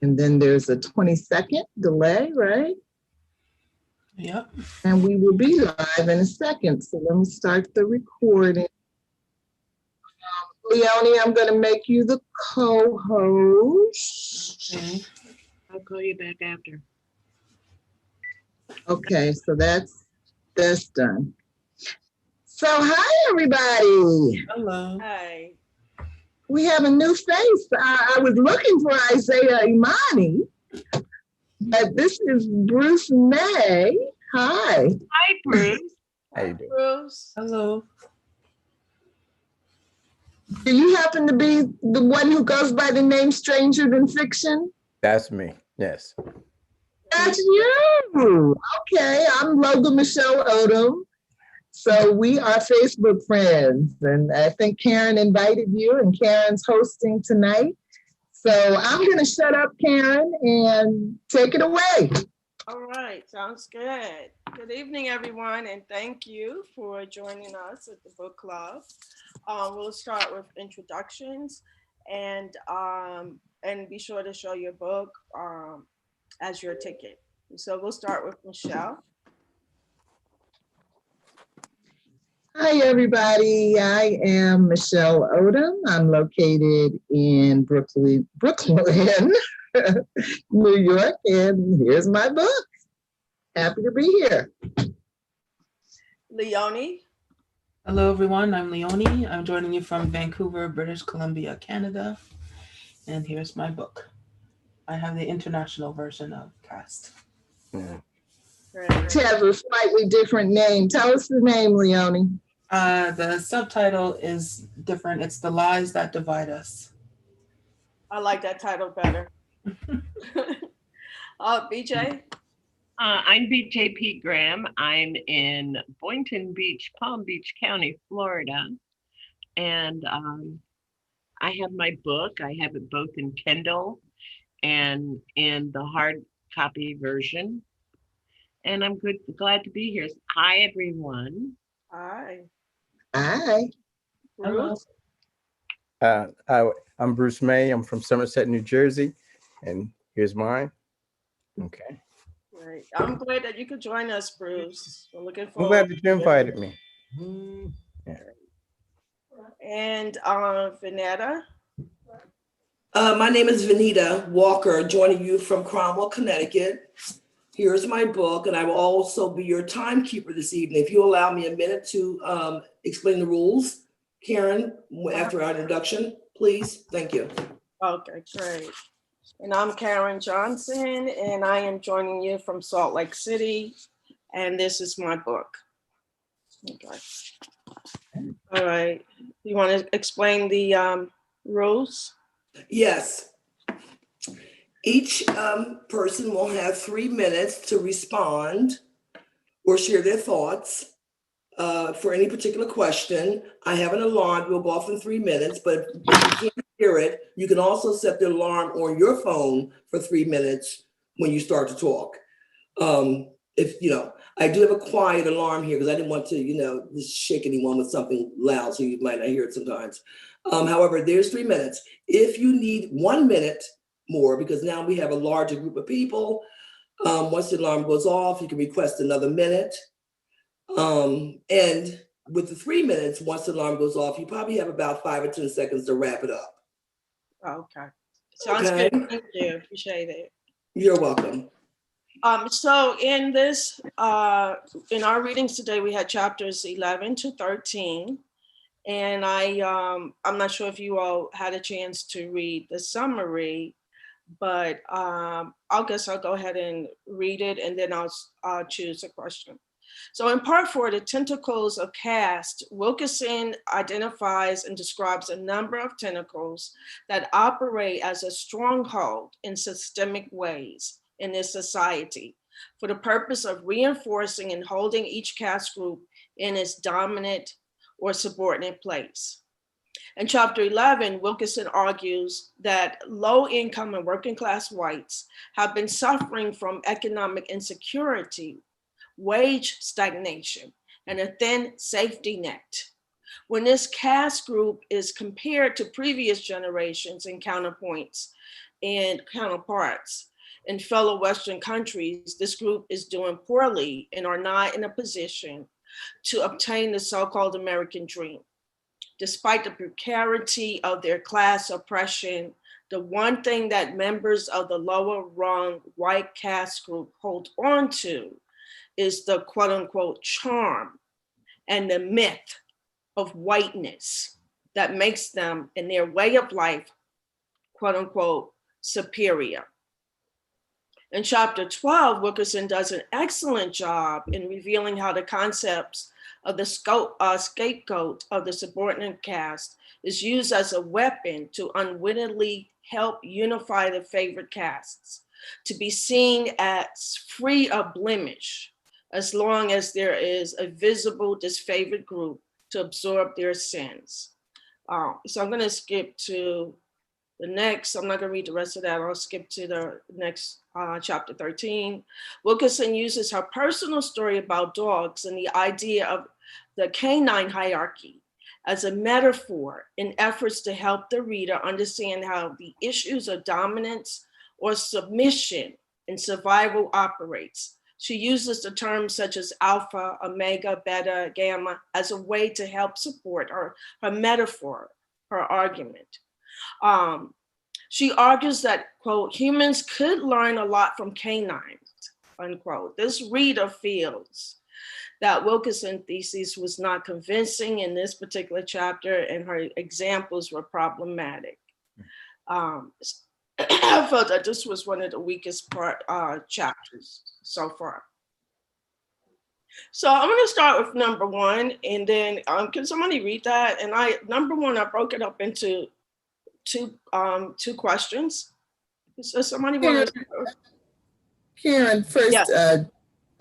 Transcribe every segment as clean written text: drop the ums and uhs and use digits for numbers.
And then there's a 20-second delay, right? Yep. And we will be live in a second. So let me start the recording. Leonie, I'm going to make you the co-host. Okay. I'll call you back after. Okay, so that's done. So hi, everybody. Hello. Hi. We have a new face. I was looking for Isaiah Imani, but this is Bruce May. Hi. Hi, Bruce. How you doing? Bruce. Hello. Do you happen to be the one who goes by the name Stranger Than Fiction? That's me. Yes. That's you. Okay, I'm Logan Michelle Odom. So we are Facebook friends, and I think Karen invited you, and Karen's hosting tonight. So I'm going to shut up, Karen, and take it away. All right, sounds good. Good evening, everyone, and thank you for joining us at the book club. We'll start with introductions, and be sure to show your book as your ticket. So we'll start with Michelle. Hi, everybody. I am Michelle Odom. I'm located in Brooklyn, New York, and here's my book. Happy to be here. Leonie. Hello, everyone. I'm Leonie. I'm joining you from Vancouver, British Columbia, Canada. And here's my book. I have the international version of Caste. Yeah. It has a slightly different name. Tell us the name, Leonie. The subtitle is different. It's The Lies That Divide Us. I like that title better. BJ. I'm BJ P. Graham. I'm in Boynton Beach, Palm Beach County, Florida. And I have my book. I have it both in Kindle and in the hard copy version. And I'm glad to be here. Hi, everyone. Hi. Hi. Bruce. I'm Bruce May. I'm from Somerset, New Jersey. And here's mine. Okay. Great. I'm glad that you could join us, Bruce. We're looking I'm forward. glad that you invited me. Yeah. And Venita. My name is Venita Walker, joining you from Cromwell, Connecticut. Here's my book, and I will also be your timekeeper this evening. If you allow me a minute to explain the rules, Karen, after our introduction, please. Thank you. Okay, great. And I'm Karen Johnson, and I am joining you from Salt Lake City, and this is my book. Okay. All right. You want to explain the rules? Yes. Each person will have 3 minutes to respond or share their thoughts for any particular question. I have an alarm. We'll go off in 3 minutes, but if you can't hear it, you can also set the alarm on your phone for 3 minutes when you start to talk. I do have a quiet alarm here because I didn't want to, just shake anyone with something loud, so you might not hear it sometimes. However, there's 3 minutes. If you need 1 minute more, because now we have a larger group of people, once the alarm goes off, you can request another minute. And with the 3 minutes, once the alarm goes off, you probably have about 5 or 10 seconds to wrap it up. Okay. Sounds Okay. good. Thank you. Appreciate it. You're welcome. So in this, in our readings today, we had chapters 11 to 13. And I'm not sure if you all had a chance to read the summary, but I guess I'll go ahead and read it, and then I'll choose a question. So in part 4, the tentacles of caste, Wilkerson identifies and describes a number of tentacles that operate as a stronghold in systemic ways in this society for the purpose of reinforcing and holding each caste group in its dominant or subordinate place. In chapter 11, Wilkerson argues that low-income and working-class whites have been suffering from economic insecurity, wage stagnation, and a thin safety net. When this caste group is compared to previous generations and counterpoints, and counterparts in fellow Western countries, this group is doing poorly and are not in a position to obtain the so-called American dream. Despite the precarity of their class oppression, the one thing that members of the lower rung white caste group hold on to is the quote unquote charm and the myth of whiteness that makes them in their way of life, quote unquote, superior. In chapter 12, Wilkerson does an excellent job in revealing how the concepts of the scapegoat of the subordinate caste is used as a weapon to unwittingly help unify the favored castes, to be seen as free of blemish, as long as there is a visible disfavored group to absorb their sins. So I'm gonna skip to the next, I'm not gonna read the rest of that, I'll skip to the next chapter 13. Wilkerson uses her personal story about dogs and the idea of the canine hierarchy as a metaphor in efforts to help the reader understand how the issues of dominance or submission in survival operates. She uses the terms such as alpha, omega, beta, gamma as a way to help support her metaphor, her argument. She argues that, quote, humans could learn a lot from canines, unquote. This reader feels that Wilkerson's thesis was not convincing in this particular chapter and her examples were problematic. I felt that this was one of the weakest chapters so far. So I'm gonna start with number one, and then can somebody read that? And number one, I broke it up into two questions. So somebody want to? Karen, first, Yes.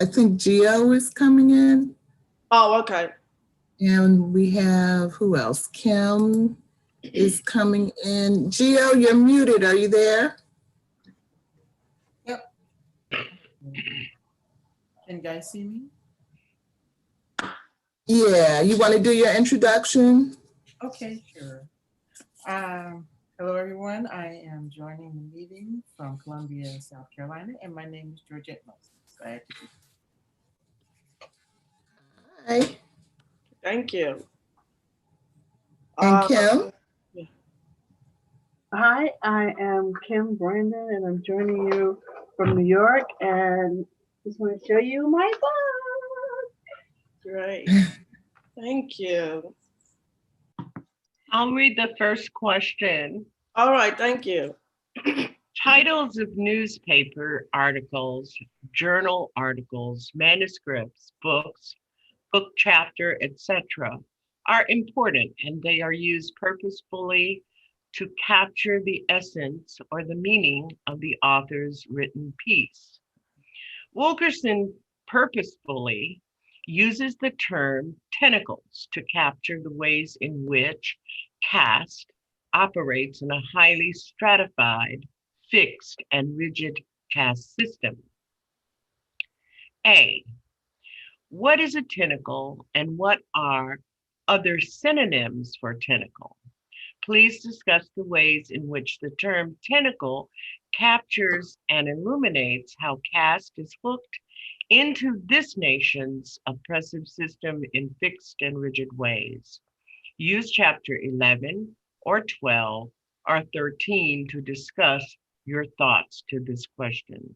I think Gio is coming in. Oh, okay. And we have, who else? Kim is coming in. Gio, you're muted. Are you there? Yep. Can you guys see me? Yeah, you want to do your introduction? Okay, sure. Hello, everyone. I am joining the meeting from Columbia, South Carolina, and my name is Georgette. Glad to be Hi. Thank you. And Kim? Hi, I am Kim Brandon, and I'm joining you from New York, and just want to show you my book. Great. Thank you. I'll read the first question. All right, thank you. Titles of newspaper articles, journal articles, manuscripts, books, book chapter, etc. are important, and they are used purposefully to capture the essence or the meaning of the author's written piece. Wilkerson purposefully uses the term tentacles to capture the ways in which caste operates in a highly stratified, fixed, and rigid caste system. A, what is a tentacle and what are other synonyms for tentacle? Please discuss the ways in which the term tentacle captures and illuminates how caste is hooked into this nation's oppressive system in fixed and rigid ways. Use chapter 11 or 12 or 13 to discuss your thoughts to this question.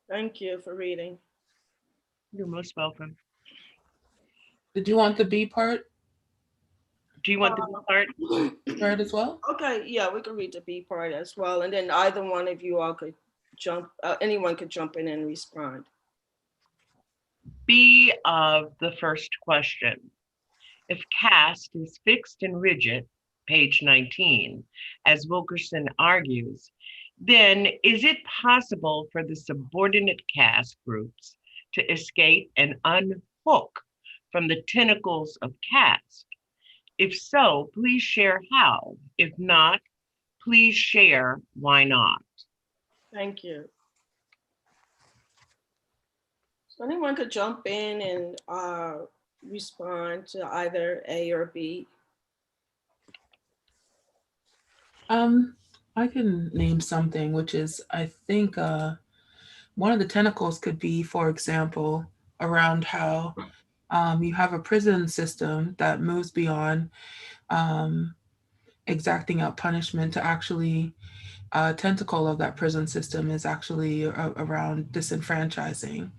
Thank you for reading. You're most welcome. Did you want the B part? Do you want the part? As well? Okay, yeah, we can read the B part as well. And then either one of you all could jump, anyone could jump in and respond. B of the first question. If caste is fixed and rigid, page 19, as Wilkerson argues, then is it possible for the subordinate caste groups to escape and unhook from the tentacles of caste? If so, please share how. If not, please share why not. Thank you. So anyone could jump in and respond to either A or B? I can name something, which is, I think, one of the tentacles could be, for example, around how you have a prison system that moves beyond exacting out punishment to actually tentacle of that prison system is actually around disenfranchising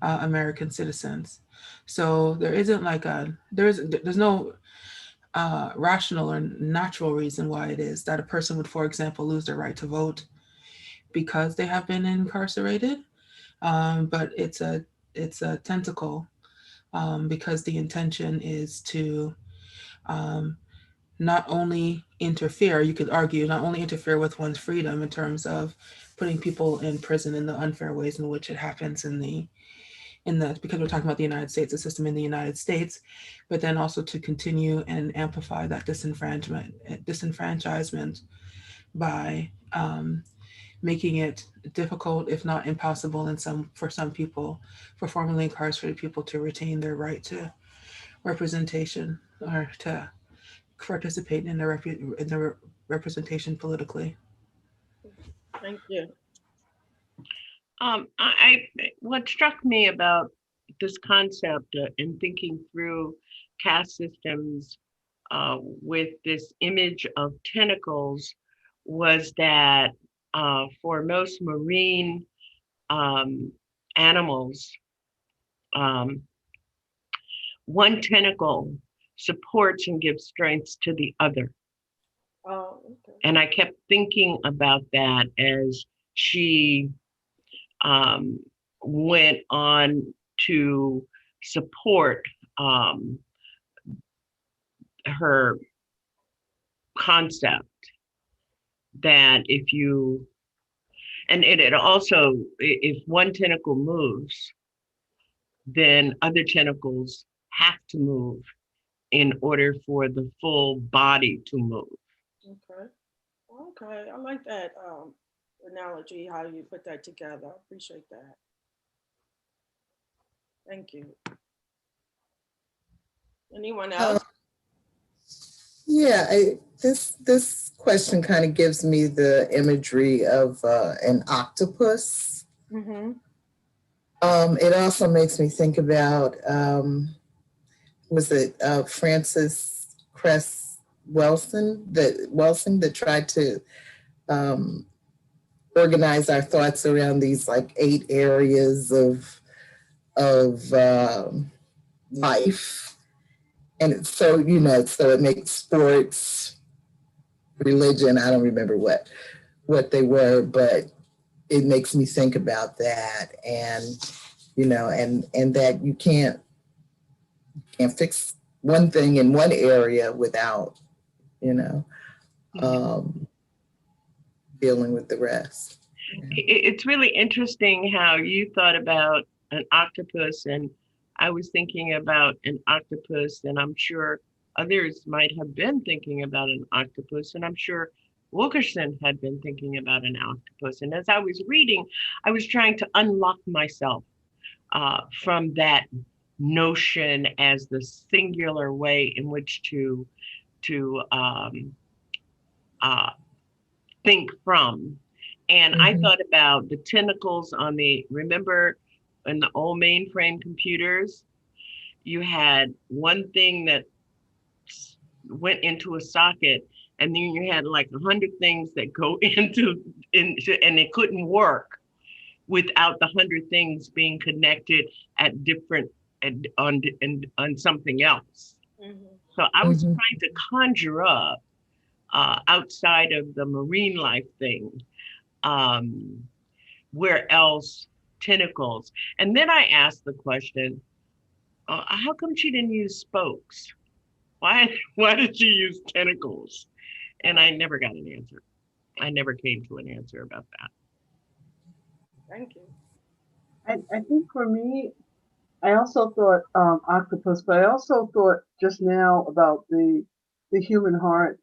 American citizens. So there isn't like there's no rational or natural reason why it is that a person would, for example, lose their right to vote because they have been incarcerated. But it's a tentacle because the intention is to not only interfere, you could argue, not only interfere with one's freedom in terms of putting people in prison in the unfair ways in which it happens because we're talking about the United States, the system in the United States, but then also to continue and amplify that disenfranchisement by making it difficult, if not impossible, for some people, for formerly incarcerated people to retain their right to representation or to participate in the representation politically. Thank you. What struck me about this concept in thinking through caste systems with this image of tentacles was that for most marine animals, one tentacle supports and gives strength to the other. Oh, okay. And I kept thinking about that as she went on to support her concept that if you, and it also, if one tentacle moves, then other tentacles have to move in order for the full body to move. Okay. Okay. I like that analogy, how you put that together. I appreciate that. Thank you. Anyone else? Yeah, this question kind of gives me the imagery of an octopus. Mm-hmm. It also makes me think about, was it Francis Cress Wilson that tried to organize our thoughts around these like 8 areas of life. And so, so it makes sports, religion, I don't remember what they were, but it makes me think about that. And, and that you can't fix one thing in one area without, dealing with the rest. It's really interesting how you thought about an octopus, and I was thinking about an octopus, and I'm sure others might have been thinking about an octopus, and I'm sure Wilkerson had been thinking about an octopus. And as I was reading, I was trying to unlock myself from that notion as the singular way in which to think from. And I thought about the tentacles on remember in the old mainframe computers, you had one thing that went into a socket, and then you had like 100 things that go into, and it couldn't work without the 100 things being connected at different, on something else. Mm-hmm. So I was trying to conjure up outside of the marine life thing, where else tentacles? And then I asked the question, how come she didn't use spokes? Why did she use tentacles? And I never got an answer. I never came to an answer about that. Thank you. I think for me, I also thought octopus, but I also thought just now about the human heart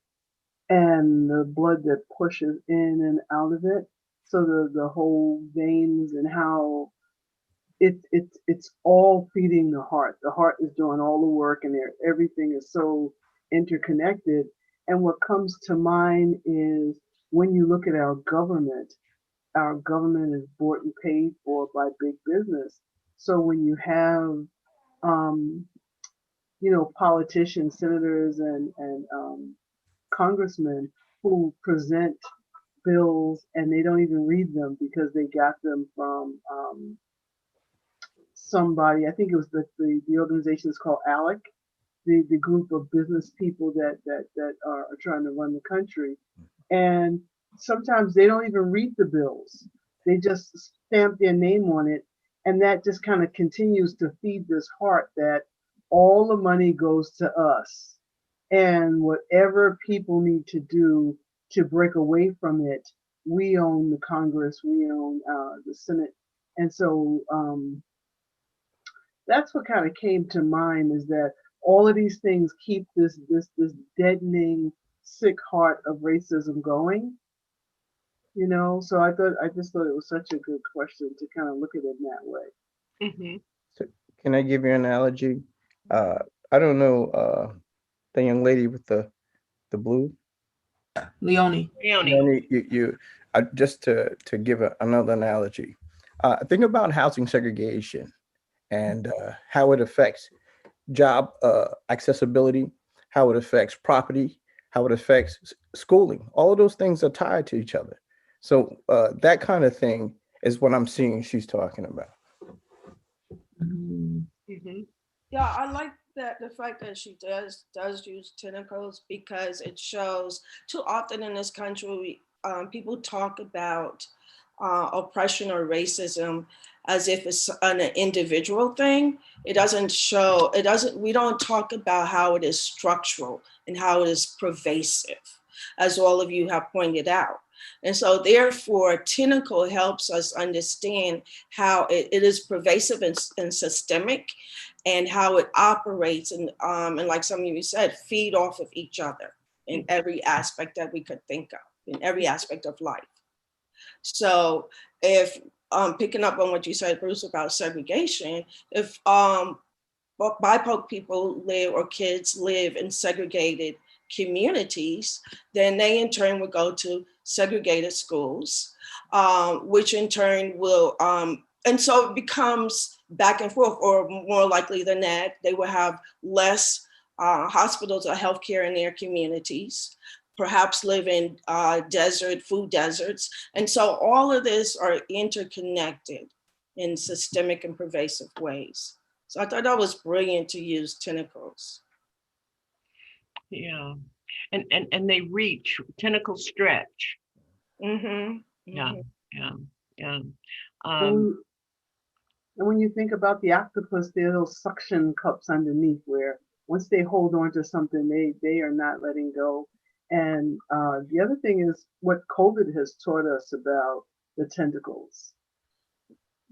and the blood that pushes in and out of it. So the whole veins and how it's all feeding the heart. The heart is doing all the work, and everything is so interconnected. And what comes to mind is when you look at our government is bought and paid for by big business. So when you have politicians, senators, and congressmen who present bills and they don't even read them because they got them from somebody. I think it was the organization is called ALEC, the group of business people that are trying to run the country. And sometimes they don't even read the bills. They just stamp their name on it. And that just kind of continues to feed this heart that all the money goes to us. And whatever people need to do to break away from it, we own the Congress, we own the Senate. And so that's what kind of came to mind, is that all of these things keep this deadening, sick heart of racism going. So I just thought it was such a good question to kind of look at it in that way. Mm-hmm. So can I give you an analogy? I don't know the young lady with the blue. Leonie. You just to give another analogy. Think about housing segregation and how it affects job accessibility, how it affects property, how it affects schooling. All of those things are tied to each other. So that kind of thing is what I'm seeing she's talking about. Mm-hmm. Yeah, I like that the fact that she does use tentacles, because it shows too often in this country people talk about oppression or racism as if it's an individual thing. We don't talk about how it is structural and how it is pervasive, as all of you have pointed out. And so therefore, tentacle helps us understand how it is pervasive and systemic, and how it operates, and like some of you said, feed off of each other in every aspect that we could think of, in every aspect of life. So if picking up on what you said, Bruce, about segregation, if BIPOC people live, or kids live in segregated communities, then they in turn would go to segregated schools, which in turn will, and so it becomes back and forth, or more likely than that, they will have less hospitals or healthcare in their communities, perhaps live in food deserts. And so all of this are interconnected in systemic and pervasive ways. So I thought that was brilliant to use tentacles. Yeah, and they reach, tentacles stretch. Mm-hmm. Yeah. And when you think about the octopus, there are those suction cups underneath where once they hold on to something, they are not letting go. And the other thing is what COVID has taught us about the tentacles,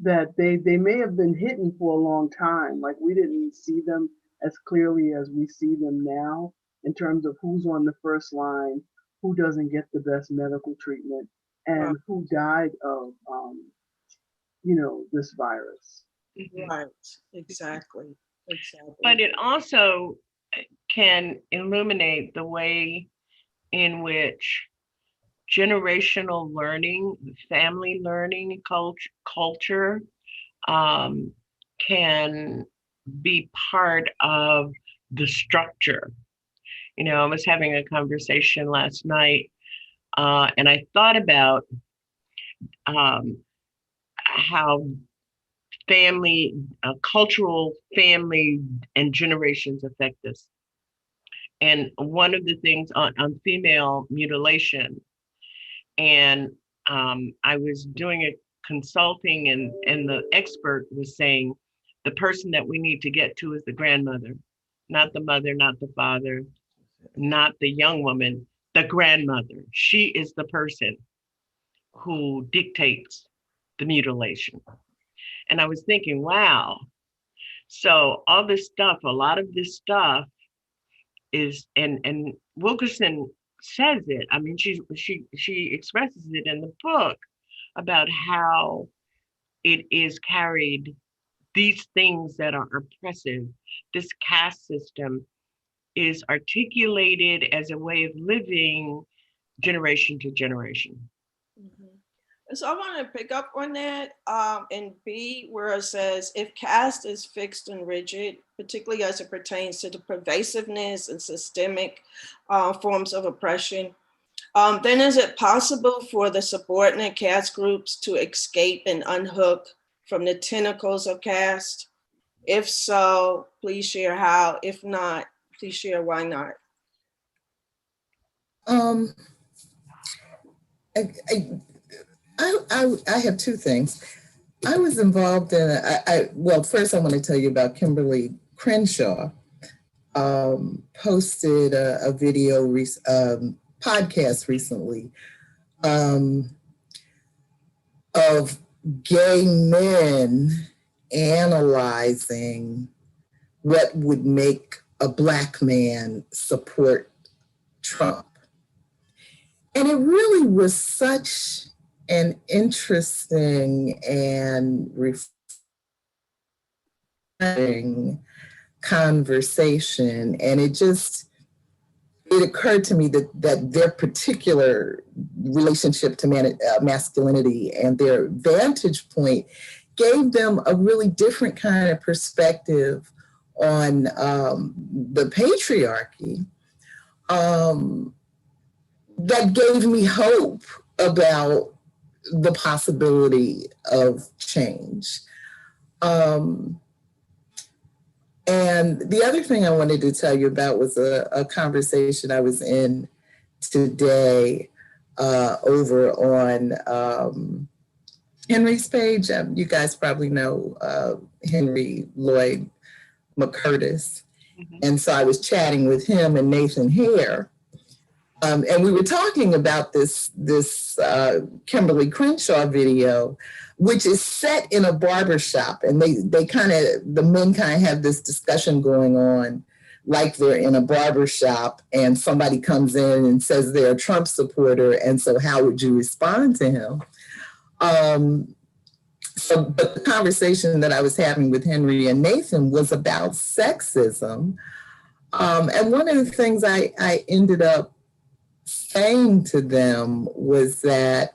that they may have been hidden for a long time. Like we didn't see them as clearly as we see them now in terms of who's on the first line, who doesn't get the best medical treatment, and who died of this virus. Right, exactly. But it also can illuminate the way in which generational learning, family learning, culture can be part of the structure. I was having a conversation last night, and I thought about how family, cultural family and generations affect this. And one of the things on female mutilation, and I was doing a consulting, and the expert was saying the person that we need to get to is the grandmother, not the mother, not the father, not the young woman, the grandmother. She is the person who dictates the mutilation. And I was thinking, wow. So all this stuff, a lot of this stuff is, and Wilkerson says it. I mean, she expresses it in the book about how it is carried these things that are oppressive, this caste system is articulated as a way of living generation to generation. So I want to pick up on that in B, where it says, if caste is fixed and rigid, particularly as it pertains to the pervasiveness and systemic forms of oppression, then is it possible for the subordinate caste groups to escape and unhook from the tentacles of caste? If so, please share how. If not, please share why not. I have two things. I was involved in, well, first I want to tell you about Kimberly Crenshaw, posted a video, podcast recently of gay men analyzing what would make a Black man support Trump. And it really was such an interesting and refreshing conversation. And it occurred to me that their particular relationship to masculinity and their vantage point gave them a really different kind of perspective on the patriarchy that gave me hope about the possibility of change. And the other thing I wanted to tell you about was a conversation I was in today over on Henry's page. You guys probably know Henry Lloyd McCurtis. Mm-hmm. And so I was chatting with him and Nathan Hare. And we were talking about this Kimberly Crenshaw video, which is set in a barbershop. And the men kind of have this discussion going on like they're in a barbershop and somebody comes in and says they're a Trump supporter. And so how would you respond to him? But the conversation that I was having with Henry and Nathan was about sexism. And one of the things I ended up saying to them was that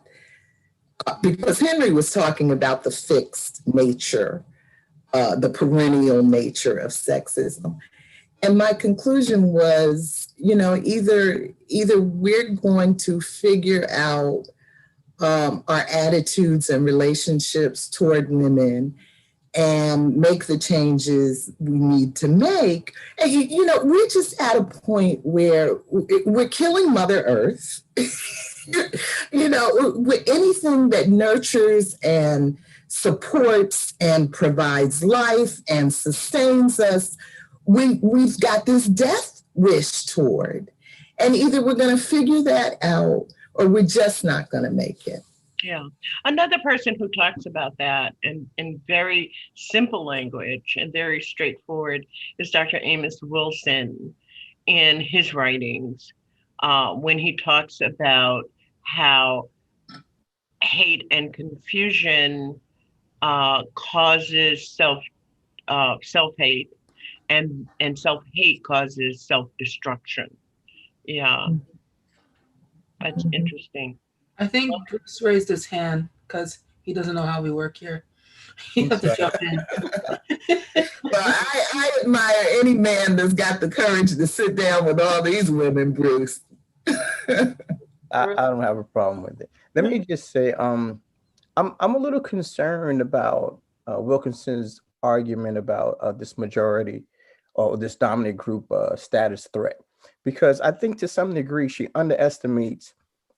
because Henry was talking about the fixed nature, the perennial nature of sexism. And my conclusion was, either we're going to figure out our attitudes and relationships toward women and make the changes we need to make. And, we're just at a point where we're killing Mother Earth. With anything that nurtures and supports and provides life and sustains us, we've got this death wish toward. And either we're going to figure that out or we're just not going to make it. Yeah. Another person who talks about that in very simple language and very straightforward is Dr. Amos Wilson in his writings, when he talks about how hate and confusion causes self-hate and self-hate causes self-destruction. Yeah. That's interesting. I think Bruce raised his hand because he doesn't know how we work here. You have to jump in. Well, I admire any man that's got the courage to sit down with all these women, Bruce. I don't have a problem with it. Let me just say, I'm a little concerned about Wilkinson's argument about this majority or this dominant group status threat, because I think to some degree she underestimates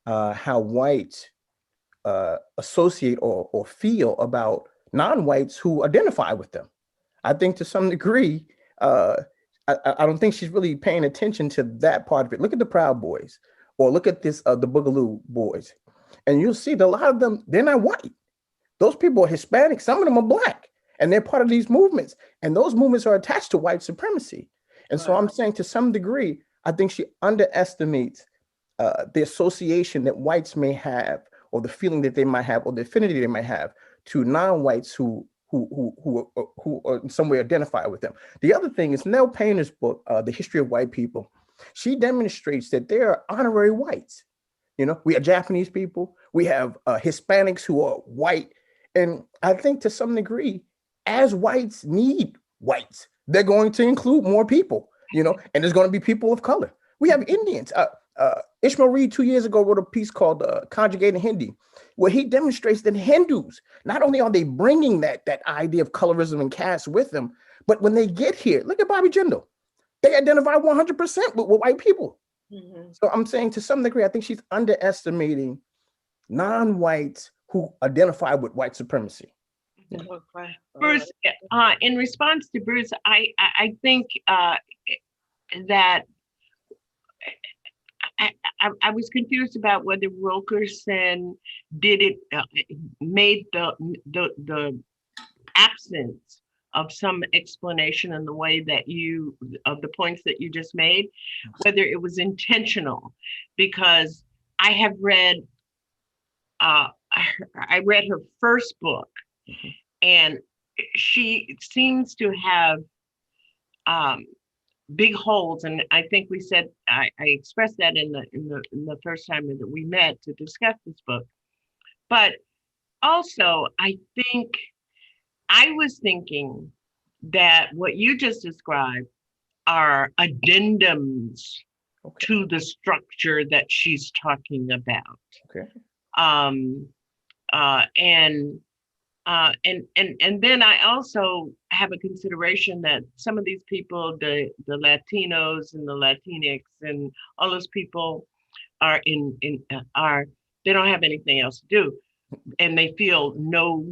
how whites associate or feel about non-whites who identify with them. I think to some degree, I don't think she's really paying attention to that part of it. Look at the Proud Boys, or look at this the Boogaloo Boys, and you'll see that a lot of them, they're not white. Those people are Hispanic. Some of them are Black, and they're part of these movements. And those movements are attached to white supremacy. And so I'm saying to some degree, I think she underestimates the association that whites may have, or the feeling that they might have, or the affinity they might have to non-whites who who in some way identify with them. The other thing is Nell Painter's book, The History of White People. She demonstrates that there are honorary whites. You know, we have Japanese people, we have Hispanics who are white. And I think to some degree, as whites need whites, they're going to include more people, you know, and there's going to be people of color. We have Indians. Ishmael Reed 2 years ago wrote a piece called Conjugating Hindi, where he demonstrates that Hindus, not only are they bringing that idea of colorism and caste with them, but when they get here, look at Bobby Jindal. They identify 100% with white people. Mm-hmm. So I'm saying to some degree, I think she's underestimating non-whites who identify with white supremacy. Yeah. Bruce, in response to Bruce, I think that I was confused about whether Wilkerson did it, made the absence of some explanation in the way that of the points that you just made, whether it was intentional, because I have read, I read her first book, and she seems to have big holes, and I think we said I expressed that in the first time that we met to discuss this book. But also, I think I was thinking that what you just described are addendums to the structure that she's talking about. Okay. And then I also have a consideration that some of these people, the Latinos and the Latinx and all those people are they don't have anything else to do, and they feel no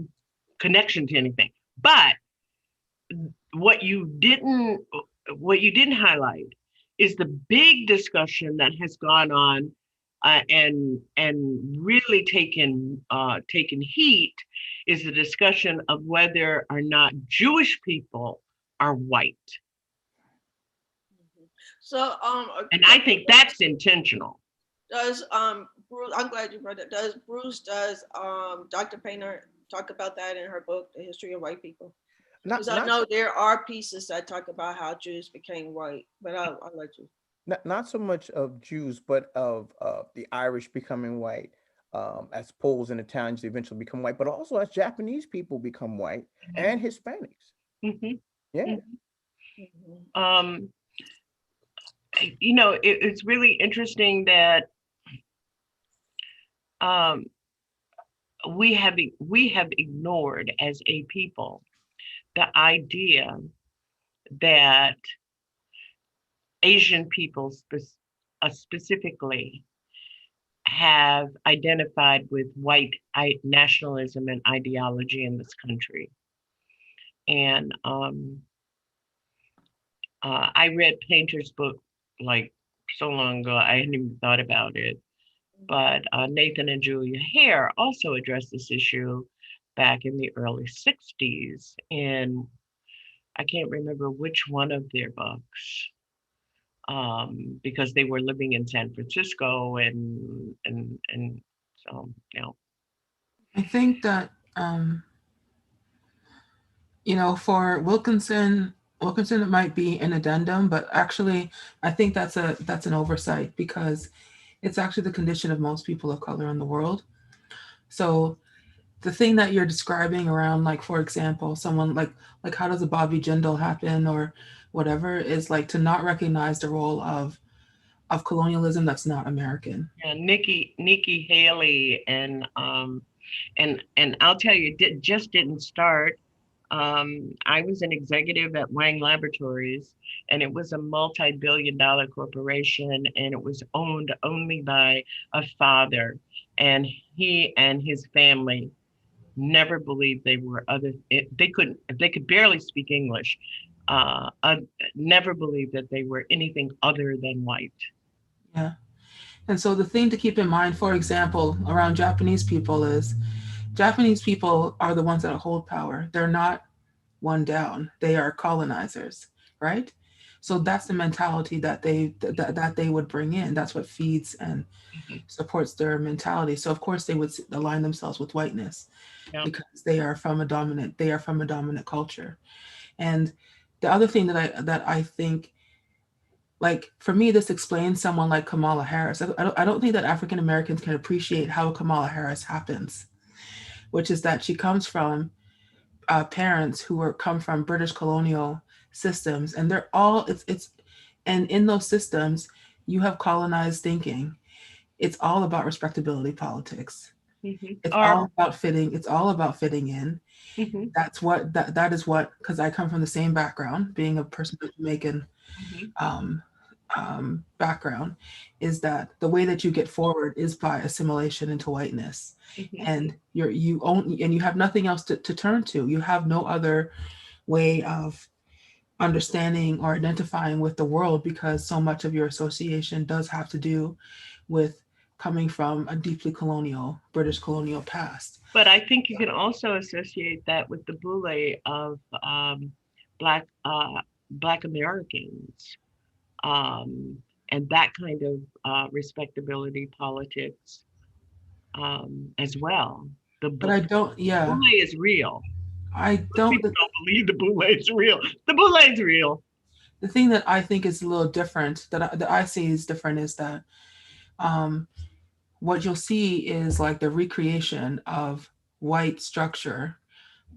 connection to anything. But what you didn't highlight is the big discussion that has gone on and really taken heat, is the discussion of whether or not Jewish people are white. So and I think that's intentional. Does Bruce, I'm glad you brought it. Does Dr. Painter talk about that in her book, The History of White People? Because I know there are pieces that talk about how Jews became white, but I'll let you. Not so much of Jews, but of the Irish becoming white, as Poles and Italians eventually become white, but also as Japanese people become white, mm-hmm. and Hispanics. Mm-hmm. Yeah. Mm-hmm. You know, it's really interesting that we have ignored as a people the idea that Asian people specifically have identified with white nationalism and ideology in this country. And I read Painter's book like so long ago, I hadn't even thought about it. But Nathan and Julia Hare also addressed this issue back in the early 60s. And I can't remember which one of their books, because they were living in San Francisco and so, you know. I think that, you know, for Wilkerson, it might be an addendum, but actually, I think that's an oversight, because it's actually the condition of most people of color in the world. So the thing that you're describing around, like, for example, someone like how does a Bobby Jindal happen or whatever, is like to not recognize the role of colonialism that's not American. Yeah, Nikki Haley and I'll tell you, it just didn't start. I was an executive at Wang Laboratories, and it was a multi-billion-dollar corporation, and it was owned only by a father, and he and his family never believed they were they could barely speak English, never believed that they were anything other than white. Yeah. And so the thing to keep in mind, for example, around Japanese people is Japanese people are the ones that hold power. They're not one down. They are colonizers, right? So that's the mentality that they would bring in. That's what feeds and supports their mentality. So of course they would align themselves with whiteness, because they are from a dominant culture. And the other thing that I think, like, for me, this explains someone like Kamala Harris. I don't think that African Americans can appreciate how Kamala Harris happens, which is that she comes from parents who come from British colonial systems, and they're all and in those systems you have colonized thinking. It's all about respectability politics. It's all about fitting. It's all about fitting in. That's what that is what, because I come from the same background, being a person with Jamaican background, is that the way that you get forward is by assimilation into whiteness. And you have nothing else to turn to. You have no other way of understanding or identifying with the world, because so much of your association does have to do with coming from a deeply colonial, British colonial past. But I think you can also associate that with the boule of Black Americans, and that kind of respectability politics as well. But I don't. Yeah, the boule is real. I don't believe the boule is real. The boule is real. The thing that I think is a little different, that I see is different, is that what you'll see is like the recreation of white structure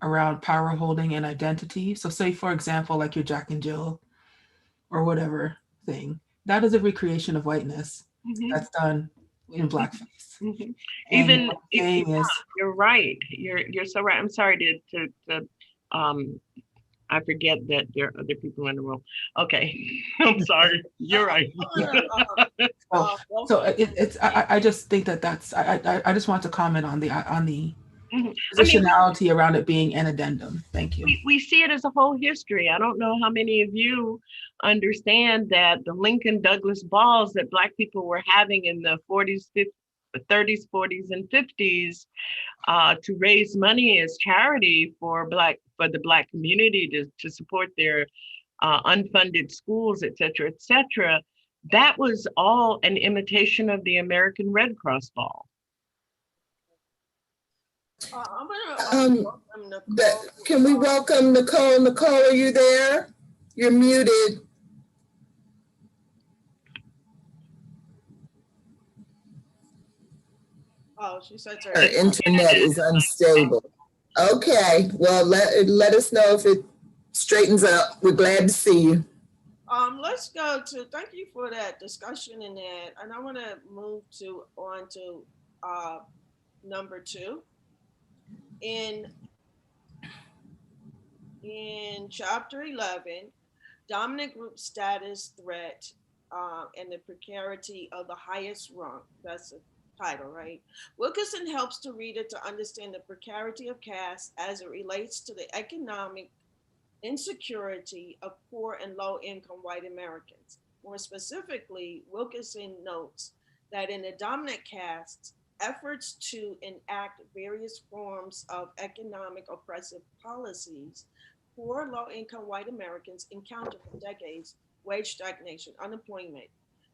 around power holding and identity. So say, for example, like your Jack and Jill or whatever thing, that is a recreation of whiteness that's done in blackface. Even you're right. You're so right. I'm sorry to I forget that there are other people in the room. Okay, I'm sorry. You're right. I just think that's I just want to comment on the positionality around it being an addendum. Thank you. We see it as a whole history. I don't know how many of you understand that the Lincoln Douglas balls that Black people were having in the 40s, 30s, 40s, and 50s to raise money as charity for the Black community to support their unfunded schools, et cetera, that was all an imitation of the American Red Cross ball. Can we welcome Nicole? Nicole, are you there? You're muted. Oh, she said her internet is unstable. Okay, well, let us know if it straightens up. We're glad to see you. Let's go to, thank you for that discussion in that. And I want to move on to number 2. In chapter 11, dominant group status, threat, and the precarity of the highest rung. That's the title, right? Wilkerson helps the reader to understand the precarity of caste as it relates to the economic insecurity of poor and low-income white Americans. More specifically, Wilkerson notes that in the dominant castes, efforts to enact various forms of economic oppressive policies, poor low-income white Americans encounter for decades wage stagnation, unemployment,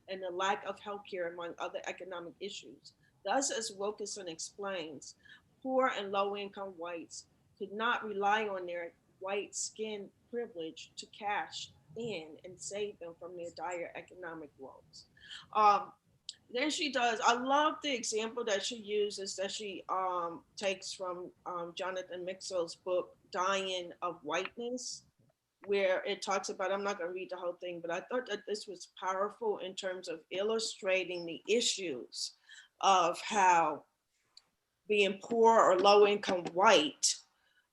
and the lack of healthcare, among other economic issues. Thus, as Wilkerson explains, poor and low-income whites could not rely on their white skin privilege to cash in and save them from their dire economic woes. Then she does, I love the example that she uses, that she takes from Jonathan Mixell's book, Dying of Whiteness, where it talks about, I'm not going to read the whole thing, but I thought that this was powerful in terms of illustrating the issues of how being poor or low income white,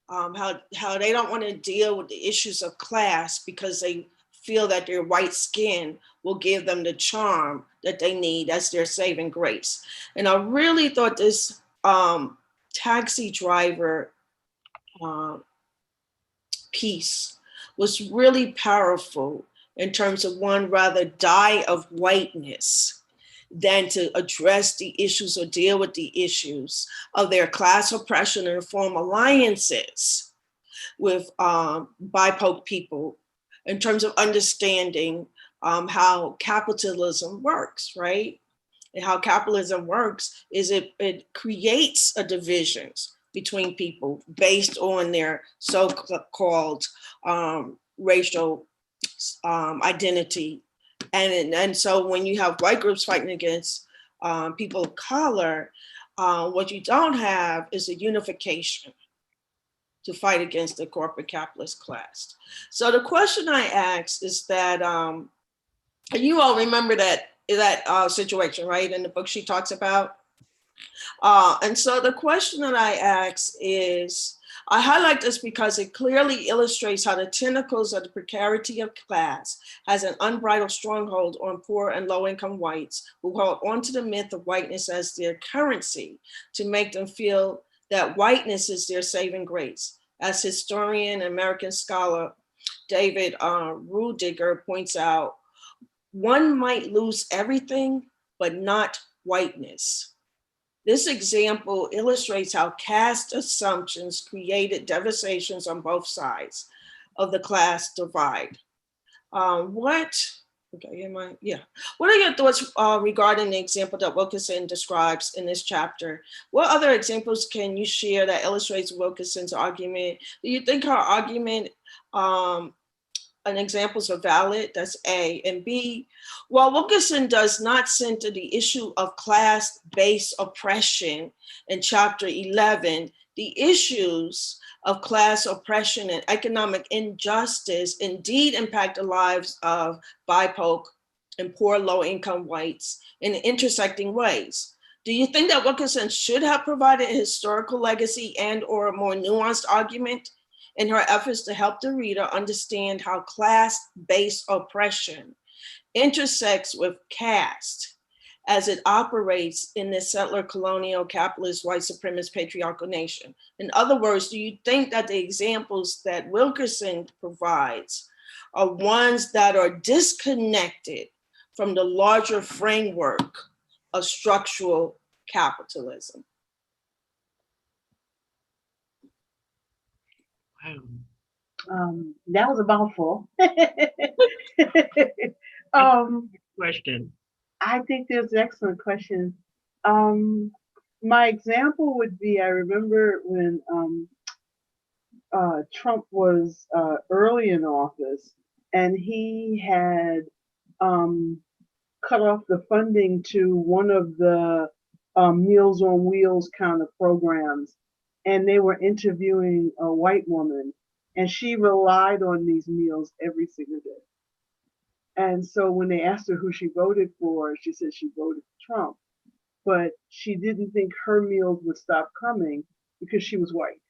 how they don't want to deal with the issues of class because they feel that their white skin will give them the charm that they need as their saving grace. And I really thought this taxi driver piece was really powerful in terms of one rather die of whiteness than to address the issues or deal with the issues of their class oppression and form alliances with BIPOC people in terms of understanding how capitalism works, right? And how capitalism works is it creates a divisions between people based on their so-called racial identity. And so when you have white groups fighting against people of color, what you don't have is a unification to fight against the corporate capitalist class. So the question I asked is that, you all remember that situation, right? In the book she talks about. And so the question that I asked is, I highlight this because it clearly illustrates how the tentacles of the precarity of class has an unbridled stronghold on poor and low-income whites who hold onto the myth of whiteness as their currency to make them feel that whiteness is their saving grace. As historian and American scholar David Rudiger points out, one might lose everything, but not whiteness. This example illustrates how caste assumptions created devastations on both sides of the class divide. What are your thoughts regarding the example that Wilkerson describes in this chapter? What other examples can you share that illustrates Wilkerson's argument? Do you think her argument and examples are valid? That's A. And B, while Wilkerson does not center the issue of class-based oppression in chapter 11, the issues of class oppression and economic injustice indeed impact the lives of BIPOC and poor low-income whites in intersecting ways. Do you think that Wilkerson should have provided a historical legacy and or a more nuanced argument in her efforts to help the reader understand how class-based oppression intersects with caste as it operates in this settler colonial capitalist white supremacist patriarchal nation? In other words, do you think that the examples that Wilkerson provides are ones that are disconnected from the larger framework of structural capitalism? That was a mouthful. Question. I think there's an excellent question. My example would be, I remember when Trump was early in office and he had cut off the funding to one of the Meals on Wheels kind of programs. And they were interviewing a white woman and she relied on these meals every single day. And so when they asked her who she voted for, she said she voted for Trump, but she didn't think her meals would stop coming because she was white.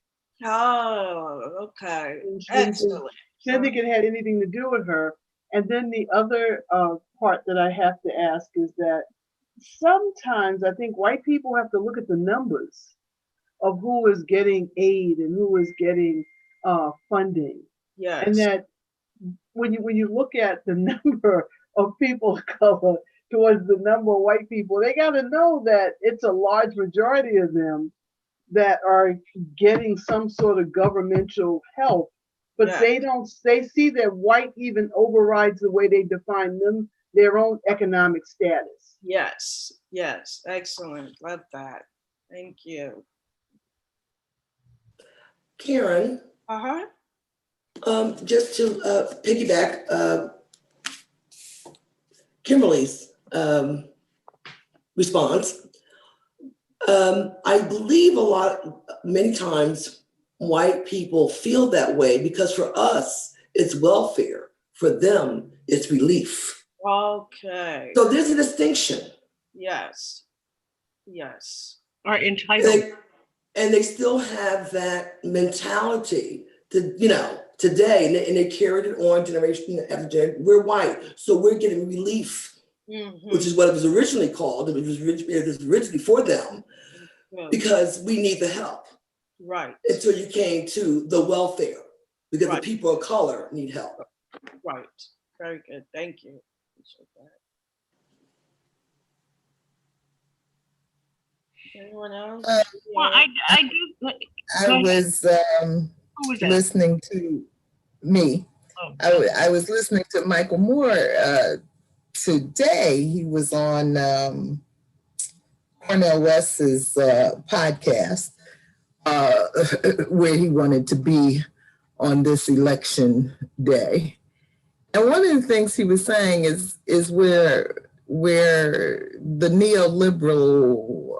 Oh, okay. Excellent. She didn't think it had anything to do with her. And then the other part that I have to ask is that sometimes I think white people have to look at the numbers of who is getting aid and who is getting funding. Yes. And that when you look at the number of people of color towards the number of white people, they got to know that it's a large majority of them that are getting some sort of governmental help, but yes. They see that white even overrides the way they define them, their own economic status. Yes, yes, excellent, love that, thank you. Karen. Just to piggyback Kimberly's response, I believe many times white people feel that way because for us, it's welfare. For them, it's relief. Okay. So there's a distinction. Yes, yes. Are entitled. And they still have that mentality to, today, and they carried it on generation after generation. We're white, so we're getting relief, which is what it was originally called. It was originally for them because we need the help. Right. Until you came to the welfare, because the people of color need help. Right. Very good. Thank you. Appreciate that. Anyone else? Well, I do. I was listening to me. I was listening to Michael Moore today. He was on Cornel West's podcast where he wanted to be on this election day. And one of the things he was saying is where the neoliberal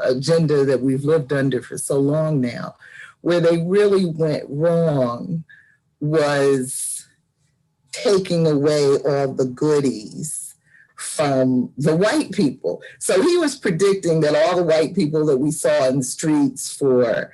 agenda that we've lived under for so long now, where they really went wrong was taking away all the goodies from the white people. So he was predicting that all the white people that we saw in the streets for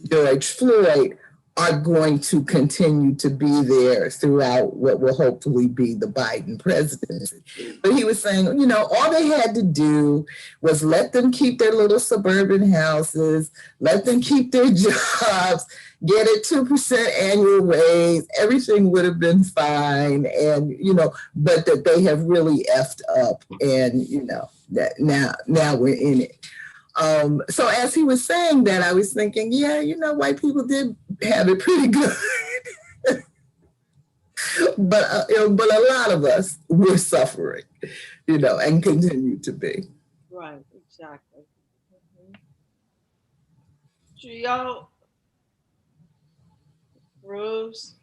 George Floyd are going to continue to be there throughout what will hopefully be the Biden presidency. But he was saying, you know, all they had to do was let them keep their little suburban houses, let them keep their jobs, get a 2% annual raise, everything would have been fine. And, you know, but that they have really effed up and, you know, that now we're in it. So as he was saying that, I was thinking, yeah, you know, white people did have it pretty good. but a lot of us were suffering, you know, and continue to be. Right, exactly. Gio, Bruce.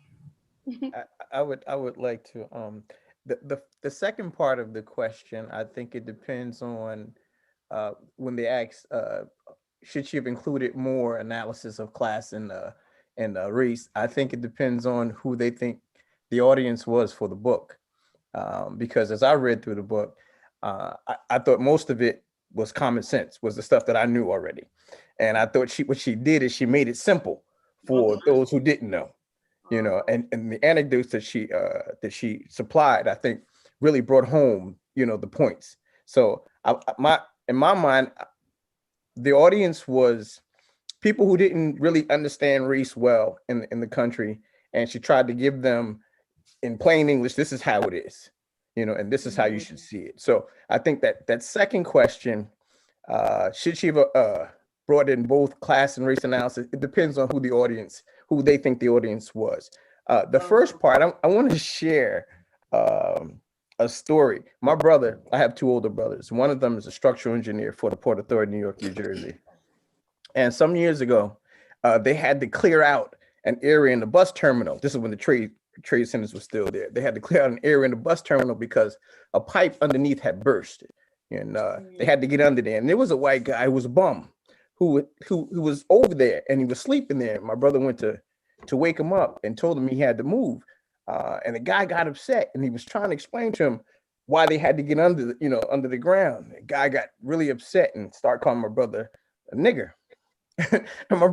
I would like to the second part of the question, I think it depends on when they ask should she have included more analysis of class and race. I think it depends on who they think the audience was for the book, because as I read through the book, I thought most of it was common sense, was the stuff that I knew already, and I thought what she did is she made it simple for those who didn't know, you know, and the anecdotes that she supplied, I think, really brought home, you know, the points. So in my mind, the audience was people who didn't really understand race well in the country, and she tried to give them in plain English, this is how it is, you know, and this is how you should see it. So I think that second question, should she have brought in both class and race analysis? It depends on who they think the audience was. The first part, I want to share a story. My brother, I have two older brothers. One of them is a structural engineer for the Port Authority, New York, New Jersey. And some years ago, they had to clear out an area in the bus terminal. This is when the trade centers were still there. They had to clear out an area in the bus terminal because a pipe underneath had burst, and they had to get under there. And there was a white guy who was a bum, who was over there, and he was sleeping there. My brother went to wake him up and told him he had to move. And the guy got upset, and he was trying to explain to him why they had to get under the ground. The guy got really upset and started calling my brother a nigger. And my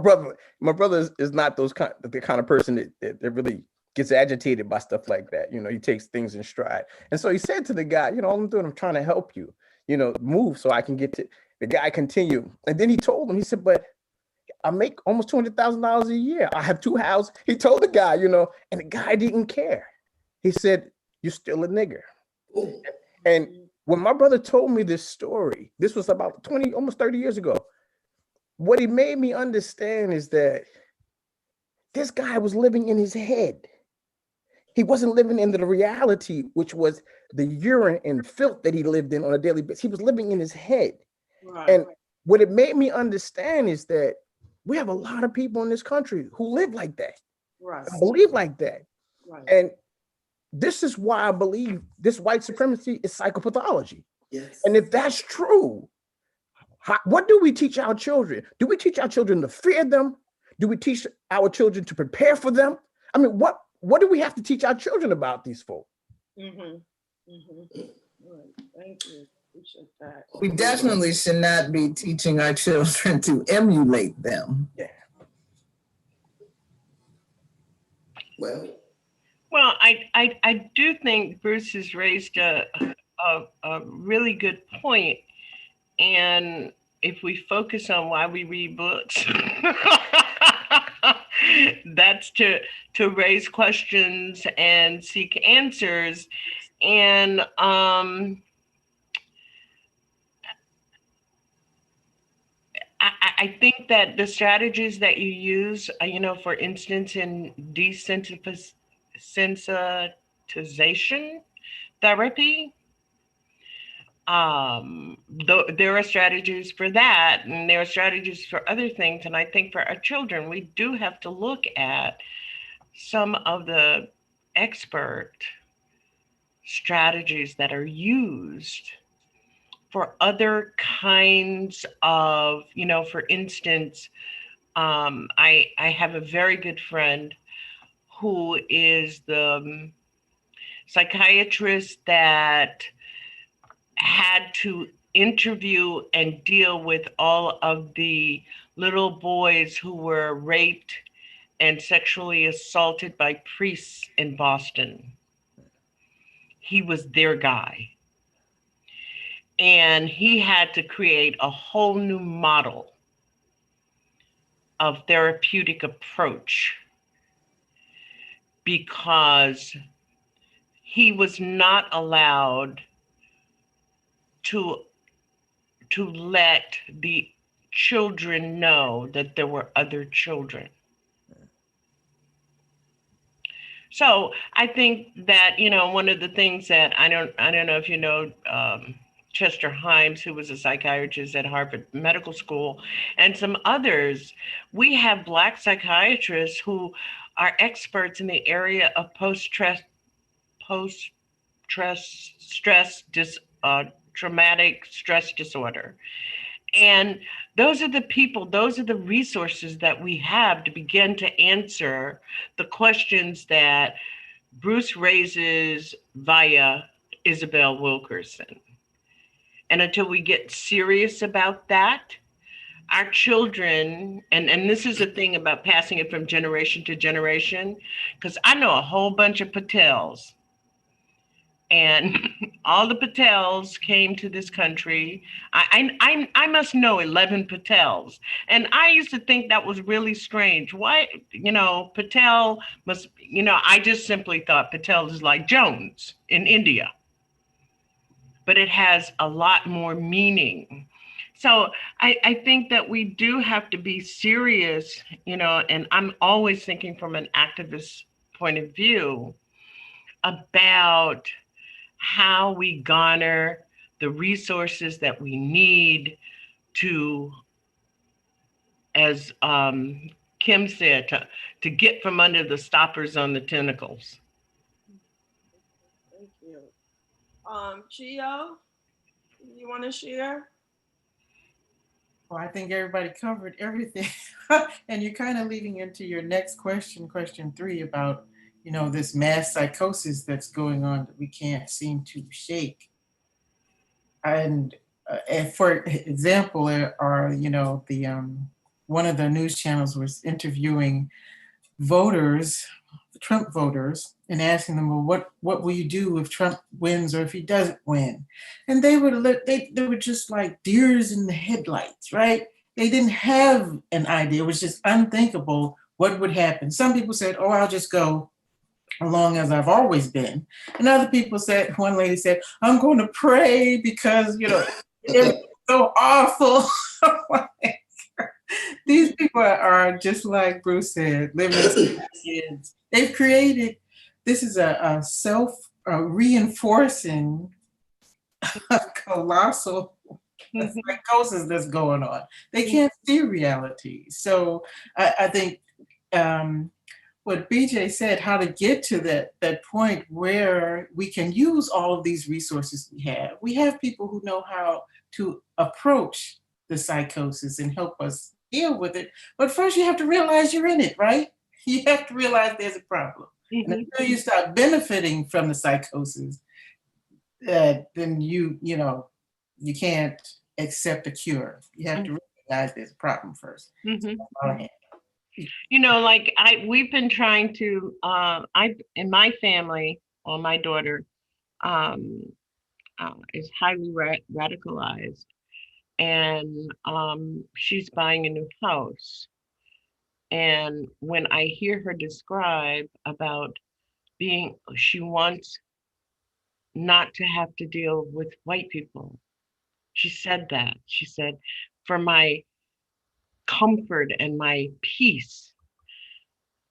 brother is not the kind of person that really gets agitated by stuff like that. You know, he takes things in stride. And so he said to the guy, you know, all I'm doing, I'm trying to help you, you know, move so I can get to. The guy continued, and then he told him, he said, but I make almost $200,000 a year. I have two houses. He told the guy, you know, and the guy didn't care. He said, you're still a nigger. And when my brother told me this story, this was about almost 30 years ago, what he made me understand is that this guy was living in his head. He wasn't living into the reality, which was the urine and filth that he lived in on a daily basis. He was living in his head. Right. And what it made me understand is that we have a lot of people in this country who live like that, right, believe like that. Right. And this is why I believe this white supremacy is psychopathology. Yes. And if that's true, what do we teach our children? Do we teach our children to fear them? Do we teach our children to prepare for them? I mean, what do we have to teach our children about these folks? Mm-hmm. Mm-hmm. Right. Thank you. Appreciate that. We definitely should not be teaching our children to emulate them. Yeah. Well, I do think Bruce has raised a really good point. And if we focus on why we read books, that's to raise questions and seek answers. And I think that the strategies that you use, for instance, in desensitization therapy, there are strategies for that, and there are strategies for other things. And I think for our children, we do have to look at some of the expert strategies that are used for other kinds of, for instance, I have a very good friend who is the psychiatrist that had to interview and deal with all of the little boys who were raped and sexually assaulted by priests in Boston. He was their guy. And he had to create a whole new model of therapeutic approach because he was not allowed to let the children know that there were other children. So I think that, one of the things that I don't know if you know, Chester Himes, who was a psychiatrist at Harvard Medical School, and some others, we have Black psychiatrists who are experts in the area of traumatic stress disorder. And those are the people, those are the resources that we have to begin to answer the questions that Bruce raises via Isabel Wilkerson. And until we get serious about that, our children, and this is the thing about passing it from generation to generation, because I know a whole bunch of Patels, and all the Patels came to this country. I must know 11 Patels. And I used to think that was really strange. Why, Patel must, I just simply thought Patel is like Jones in India. But it has a lot more meaning. So I think that we do have to be serious, and I'm always thinking from an activist point of view about how we garner the resources that we need to, as Kim said, to get from under the stoppers on the tentacles. Thank you. Gio, you want to share? Well, I think everybody covered everything. And you're kind of leading into your next question 3, about, this mass psychosis that's going on that we can't seem to shake. And for example, one of the news channels was interviewing voters, Trump voters, and asking them, well, what will you do if Trump wins or if he doesn't win? And they were just like deers in the headlights, right? They didn't have an idea. It was just unthinkable what would happen. Some people said, oh, I'll just go along as I've always been. And other people said, one lady said, I'm going to pray because, it's so awful. These people are just like Bruce said, living kids. They've created, this is a self-reinforcing colossal psychosis that's going on. They can't see reality. So I think what BJ said, how to get to that point where we can use all of these resources we have. We have people who know how to approach the psychosis and help us deal with it. But first you have to realize you're in it, right? You have to realize there's a problem. Mm-hmm. And until you start benefiting from the psychosis, then you can't accept a cure. You have to recognize there's a problem first. Mm-hmm. We've been trying to, in my family, or my daughter is highly radicalized, and she's buying a new house. And when I hear her describe about she wants not to have to deal with white people. She said that. She said, for my comfort and my peace.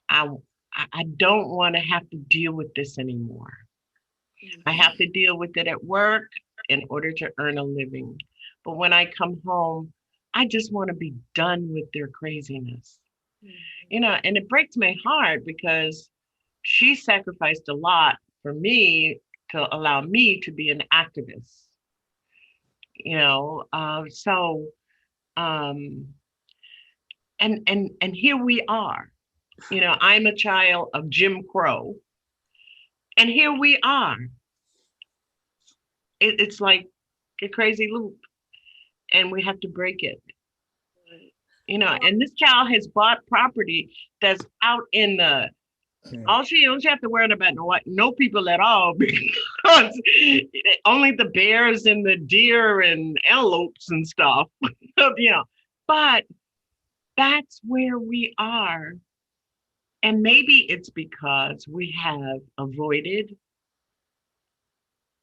I don't want to have to deal with this anymore. I have to deal with it at work in order to earn a living. But when I come home, I just want to be done with their craziness. You know, and it breaks my heart because she sacrificed a lot for me to allow me to be an activist. You know, and here we are. You know, I'm a child of Jim Crow, and here we are. It's like a crazy loop, and we have to break it. You know, and this child has bought property that's out in the. All she don't have to worry about no people at all, because only the bears and the deer and antelopes and stuff. You know, but that's where we are. And maybe it's because we have avoided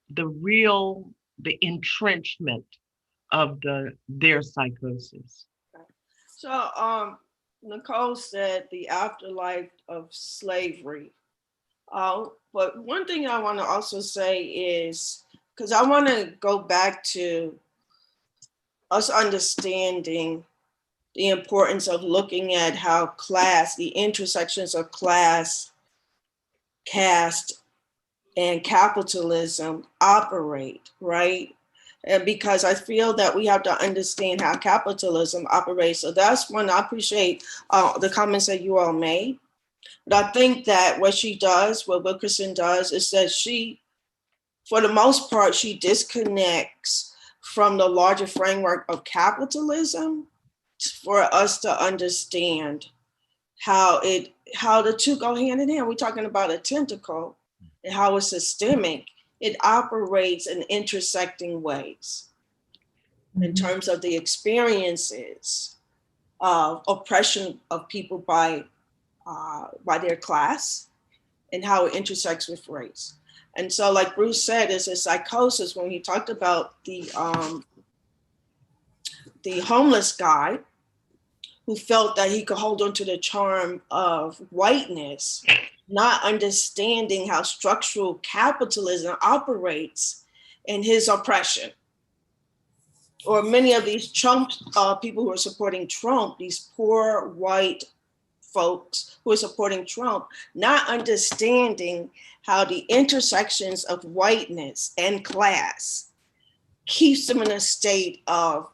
the entrenchment of their psychosis. So Nicole said the afterlife of slavery. But one thing I want to also say is, because I want to go back to us understanding the importance of looking at how class, the intersections of class, caste, and capitalism operate, right? And because I feel that we have to understand how capitalism operates. So that's when I appreciate the comments that you all made. But I think that what Wilkerson does, is that she, for the most part, she disconnects from the larger framework of capitalism for us to understand how the two go hand in hand. We're talking about a tentacle and how it's systemic. It operates in intersecting ways in terms of the experiences of oppression of people by their class and how it intersects with race. And so, like Bruce said, it's a psychosis when he talked about the homeless guy who felt that he could hold on to the charm of whiteness, not understanding how structural capitalism operates in his oppression. Or many of these Trump people who are supporting Trump, these poor white folks who are supporting Trump, not understanding how the intersections of whiteness and class keeps them in a state of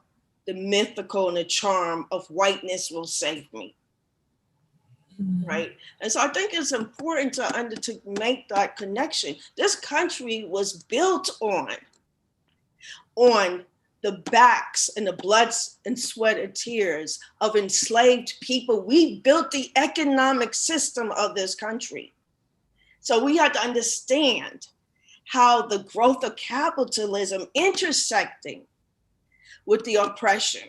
the mythical and the charm of whiteness will save me. Right? And so I think it's important to make that connection. This country was built on the backs and the blood and sweat and tears of enslaved people. We built the economic system of this country. So we have to understand how the growth of capitalism intersecting with the oppression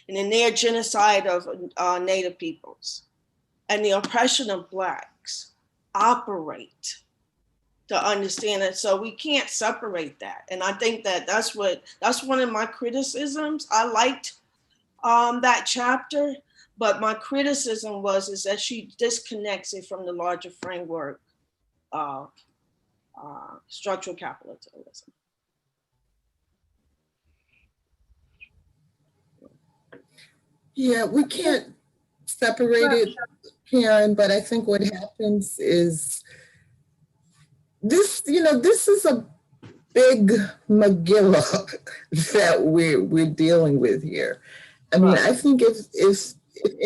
and the near genocide of Native peoples and the oppression of Blacks operate to understand it. So we can't separate that. And I think that that's one of my criticisms. I liked that chapter, but my criticism is that she disconnects it from the larger framework of structural capitalism. Yeah, we can't separate it, Karen, but I think what happens is this is a big Megillah that we're dealing with here. I mean, I think if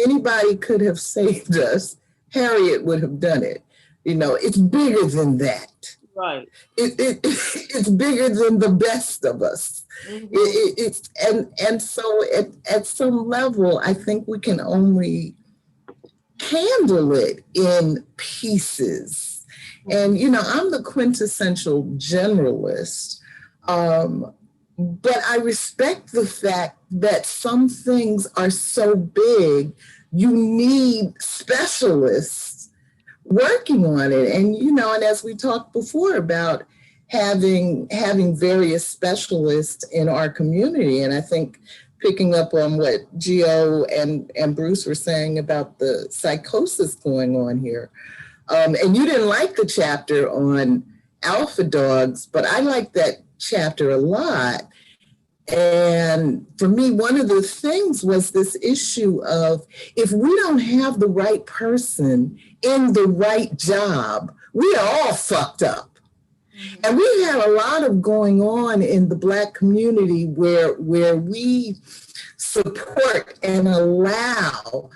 anybody could have saved us, Harriet would have done it. You know, it's bigger than that. Right. It's bigger than the best of us. Mm-hmm. So at some level, I think we can only handle it in pieces. And, you know, I'm the quintessential generalist, but I respect the fact that some things are so big, you need specialists working on it. And, you know, and as we talked before about having various specialists in our community, and I think picking up on what Gio and Bruce were saying about the psychosis going on here. And you didn't like the chapter on alpha dogs, but I like that chapter a lot. And for me, one of the things was this issue of if we don't have the right person in the right job, we are all fucked up. And we have a lot of going on in the Black community where we support and allow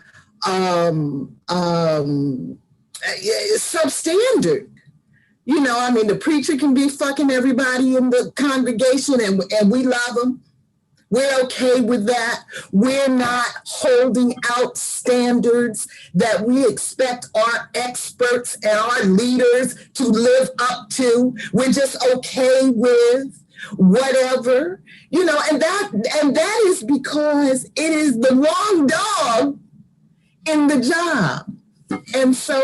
substandard. You know, I mean, the preacher can be fucking everybody in the congregation and we love them. We're okay with that. We're not holding out standards that we expect our experts and our leaders to live up to. We're just okay with whatever, you know, and that is because it is the wrong dog in the job. And so,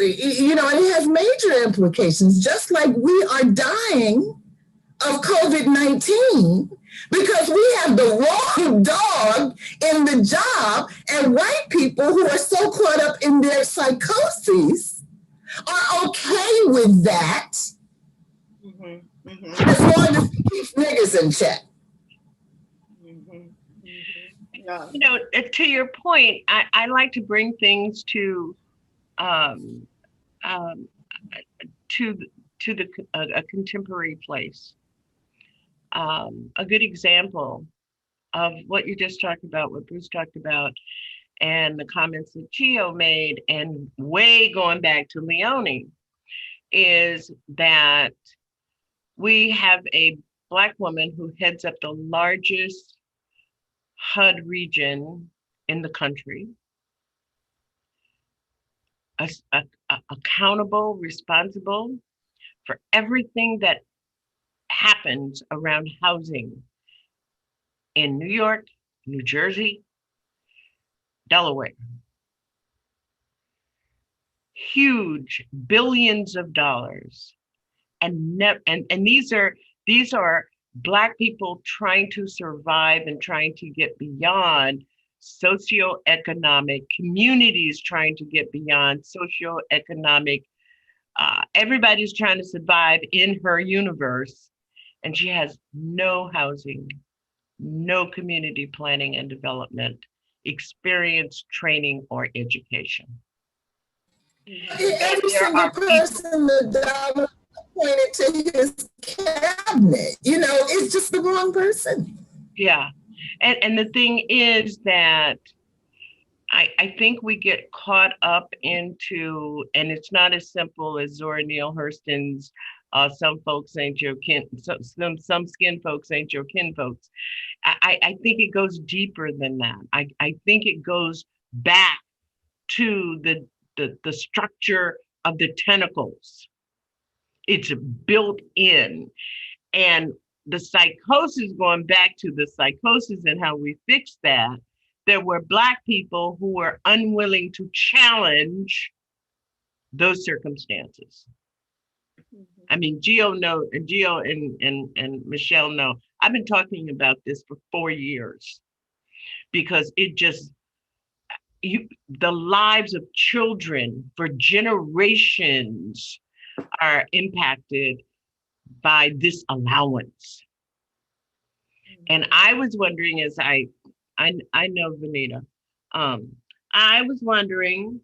you know, it has major implications, just like we are dying of COVID-19 because we have the wrong dog in the job, and white people who are so caught up in their psychoses are okay with that as long as it keeps niggas in check. Yeah. You know, to your point, I like to bring things to a contemporary place. A good example of what you just talked about, what Bruce talked about, and the comments that Gio made, and way going back to Leonie, is that we have a Black woman who heads up the largest HUD region in the country, accountable, responsible for everything that happens around housing in New York, New Jersey, Delaware. Huge billions of dollars. And these are Black people trying to survive and trying to get beyond socioeconomic, communities trying to get beyond socioeconomic. Everybody's trying to survive in her universe, and she has no housing, no community planning and development experience, training, or education. Every single person the dollar pointed to his cabinet, you know, it's just the wrong person. Yeah, and the thing is that I think we get caught up into, and it's not as simple as Zora Neale Hurston's some folks ain't your kin, some skin folks ain't your kin folks. I think it goes deeper than that. I think it goes back to the structure of the tentacles. It's built in. And the psychosis, going back to the psychosis and how we fix that, there were Black people who were unwilling to challenge those circumstances. I mean, Gio and Michelle know, I've been talking about this for 4 years because it just, the lives of children for generations are impacted by this allowance. And I was wondering, as I know Venita, I was wondering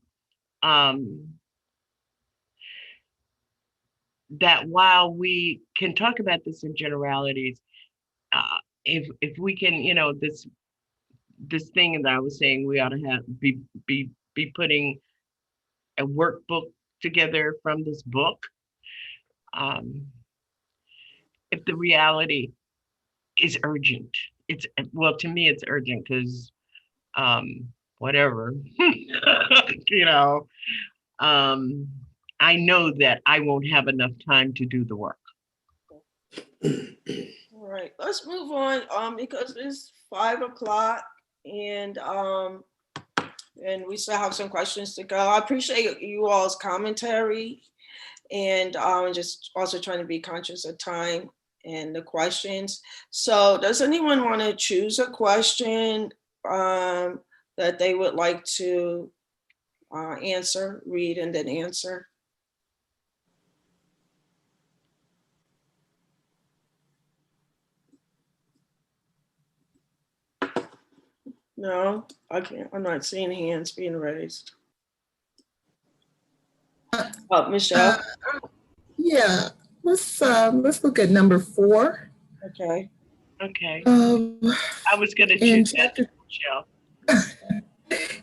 that while we can talk about this in generalities, if we can, you know, this thing that I was saying, we ought to be putting a workbook together from this book. If the reality is urgent, well, to me, it's urgent because whatever, you know, I know that I won't have enough time to do the work. All right, let's move on because it's 5 o'clock and we still have some questions to go. I appreciate you all's commentary and just also trying to be conscious of time. and the questions. So does anyone want to choose a question that they would like to answer, read and then answer? No, I can't. I'm not seeing hands being raised. Oh, Michelle. Yeah, let's look at number 4. Okay. Okay. Um, I was going to in choose that, Michelle.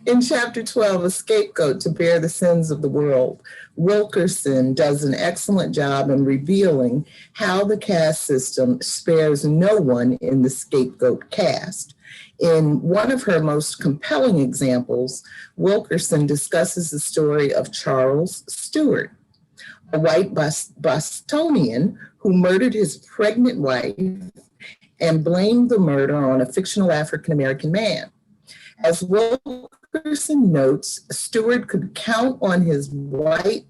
In chapter 12, A Scapegoat to Bear the Sins of the World, Wilkerson does an excellent job in revealing how the caste system spares no one in the scapegoat caste. In one of her most compelling examples, Wilkerson discusses the story of Charles Stewart, a white Bostonian who murdered his pregnant wife and blamed the murder on a fictional African-American man. As Wilkerson notes, Stewart could count on his white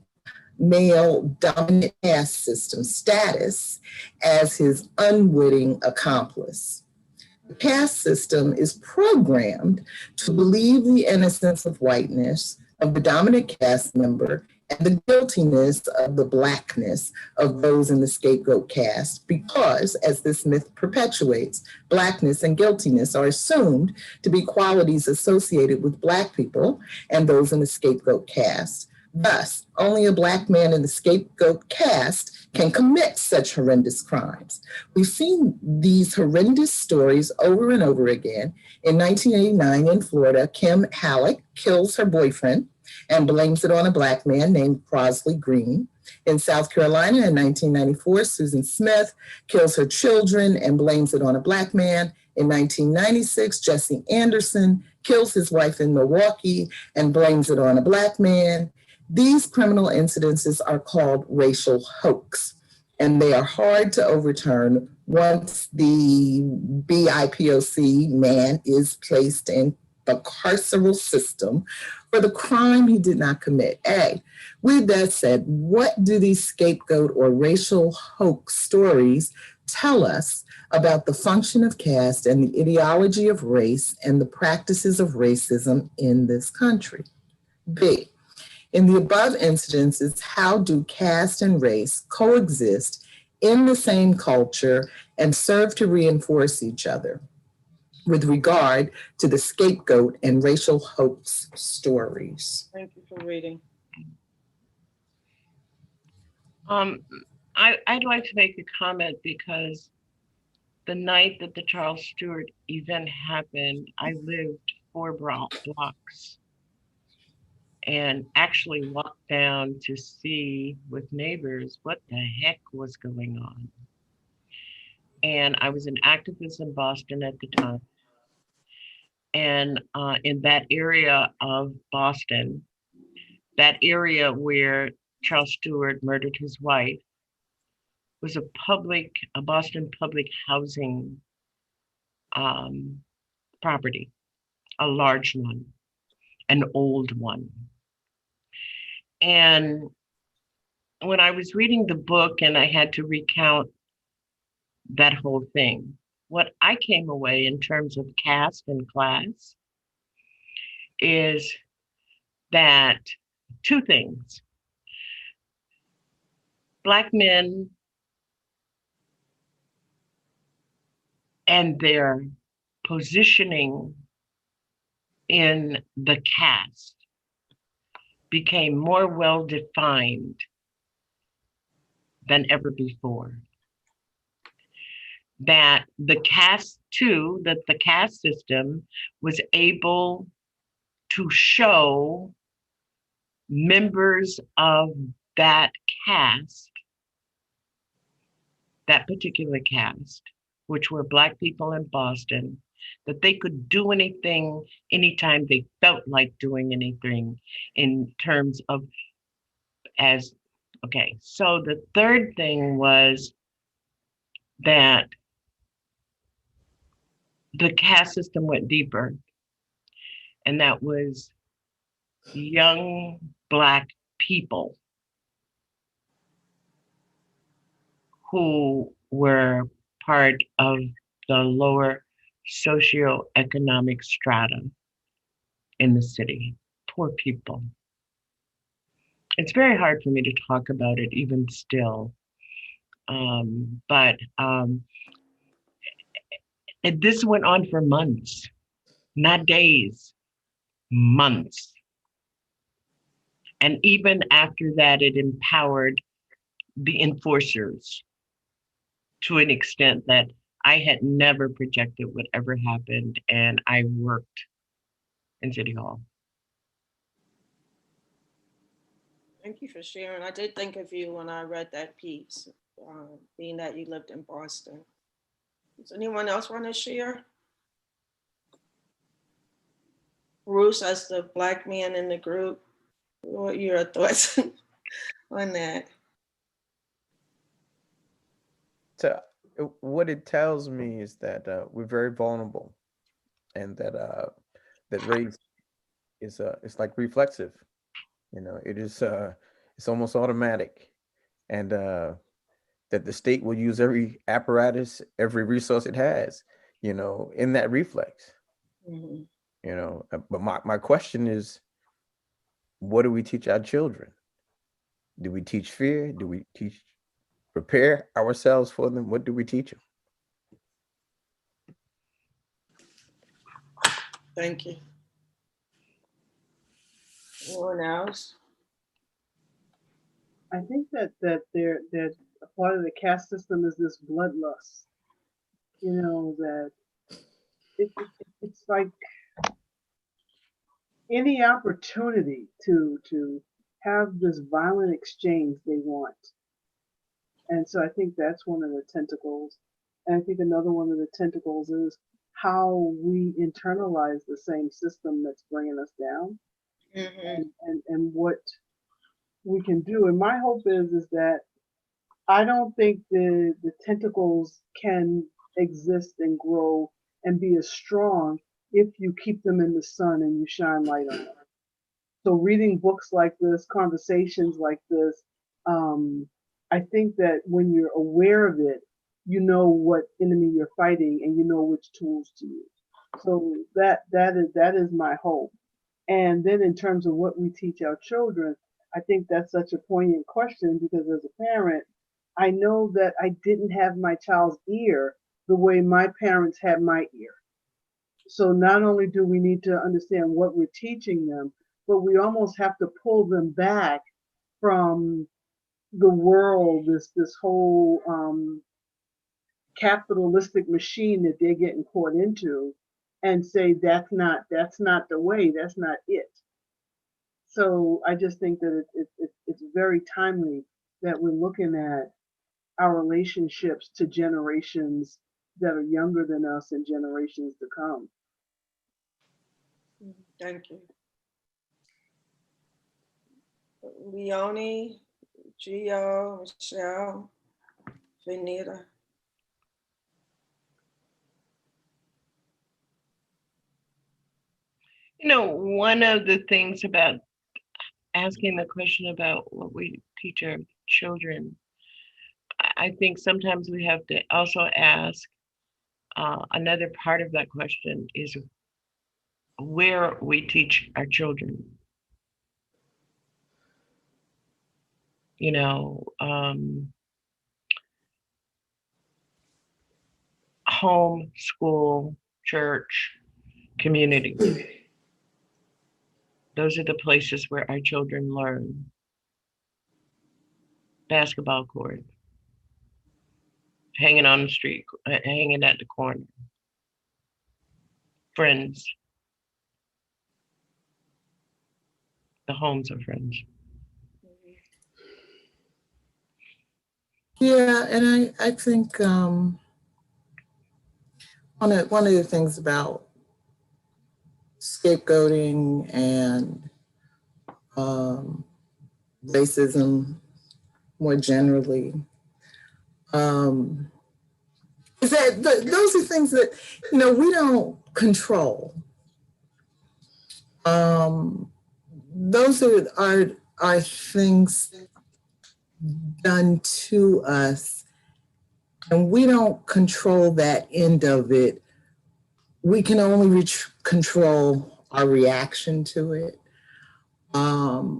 male dominant caste system status as his unwitting accomplice. The caste system is programmed to believe the innocence of whiteness of the dominant caste member and the guiltiness of the blackness of those in the scapegoat caste, because, as this myth perpetuates, blackness and guiltiness are assumed to be qualities associated with Black people and those in the scapegoat caste. Thus, only a Black man in the scapegoat caste can commit such horrendous crimes. We've seen these horrendous stories over and over again. In 1989 in Florida, Kim Halleck kills her boyfriend and blames it on a Black man named Crosley Green. In South Carolina in 1994, Susan Smith kills her children and blames it on a Black man. In 1996, Jesse Anderson kills his wife in Milwaukee and blames it on a Black man. These criminal incidences are called racial hoax, and they are hard to overturn once the BIPOC man is placed in the carceral system for the crime he did not commit. With that said, what do these scapegoat or racial hoax stories tell us about the function of caste and the ideology of race and the practices of racism in this country? B, in the above instances, how do caste and race coexist in the same culture and serve to reinforce each other with regard to the scapegoat and racial hoax stories? Thank you for reading. I'd like to make a comment because the night that the Charles Stewart event happened, I lived 4 blocks and actually walked down to see with neighbors what the heck was going on. And I was an activist in Boston at the time. And in that area of Boston, that area where Charles Stewart murdered his wife was a Boston public housing property, a large one, an old one. And when I was reading the book and I had to recount that whole thing, what I came away in terms of caste and class is that 2 things. Black men and their positioning in the caste became more well-defined than ever before. That the caste system was able to show members of that caste, that particular caste, which were Black people in Boston, that they could do anything anytime they felt like doing anything in terms of So the third thing was that the caste system went deeper, and that was young Black people who were part of the lower socioeconomic strata in the city. Poor people. It's very hard for me to talk about it even still. But this went on for months, not days, months. And even after that, it empowered the enforcers to an extent that I had never projected would ever happen. And I worked in City Hall. Thank you for sharing. I did think of you when I read that piece, being that you lived in Boston. Does anyone else want to share? Bruce, as the Black man in the group, what are your thoughts on that? So what it tells me is that we're very vulnerable, and that that race is it's like reflexive. You know, it is it's almost automatic, and that the state will use every apparatus, every resource it has, you know, in that reflex. Mm-hmm. You know, but my question is, what do we teach our children? Do we teach fear? Do we teach prepare ourselves for them? What do we teach them? Thank you. Anyone else? I think that a part of the caste system is this bloodlust. You know, that it's like any opportunity to have this violent exchange they want. And so I think that's one of the tentacles. And I think another one of the tentacles is how we internalize the same system that's bringing us down. Mm-hmm. and what we can do. And my hope is that I don't think the tentacles can exist and grow and be as strong if you keep them in the sun and you shine light on them. So reading books like this, conversations like this, I think that when you're aware of it, you know what enemy you're fighting and you know which tools to use. So that is my hope. And then in terms of what we teach our children, I think that's such a poignant question, because as a parent, I know that I didn't have my child's ear the way my parents had my ear. So not only do we need to understand what we're teaching them, but we almost have to pull them back from the world, this whole capitalistic machine that they're getting caught into, and say that's not the way, that's not it. So I just think that it's very timely that we're looking at our relationships to generations that are younger than us and generations to come. Thank you. Leonie, Gio, Michelle, Venita. You know, one of the things about asking the question about what we teach our children, I think sometimes we have to also ask another part of that question is where we teach our children. You know, home, school, church, community. Those are the places where our children learn. Basketball court, hanging on the street, hanging at the corner. Friends. The homes are friends. Yeah, and I think one of the things about scapegoating and racism more generally is that those are things that, you know, we don't control. Those are things done to us and we don't control that end of it. We can only control our reaction to it. Our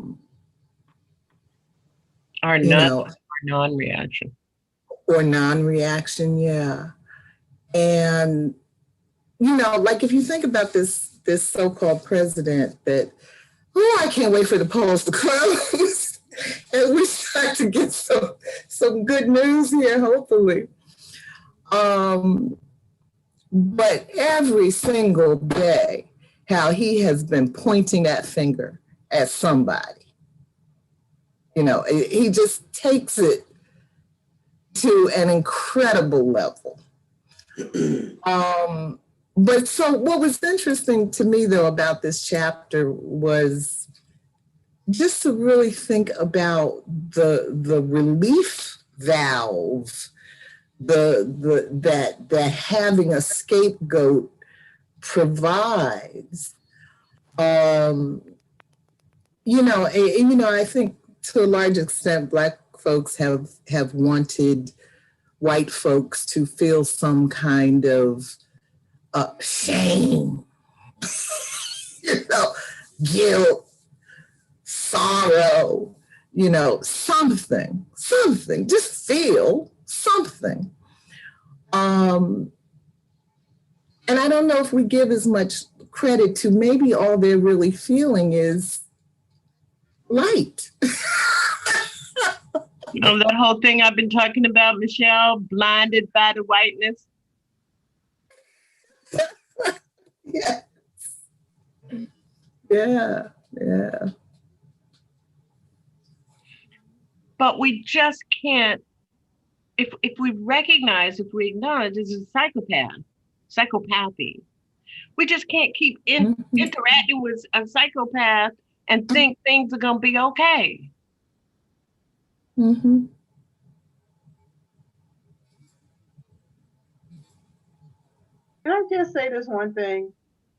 non-reaction. Or non-reaction, yeah. And, you know, like if you think about this so-called president that, I can't wait for the polls to close. And we start to get some good news here, hopefully. But every single day, how he has been pointing that finger at somebody. You know, he just takes it to an incredible level. But so what was interesting to me, though, about this chapter was just to really think about the relief valve, that having a scapegoat provides. I think to a large extent, Black folks have wanted white folks to feel some kind of shame, guilt, sorrow, something, just feel something. And I don't know if we give as much credit to maybe all they're really feeling is light. That whole thing I've been talking about, Michelle, blinded by the whiteness. Yes. Yeah. But we just can't, if we acknowledge this is psychopathy, we just can't keep interacting with a psychopath and think things are going to be okay. Mm-hmm. Can I just say this one thing?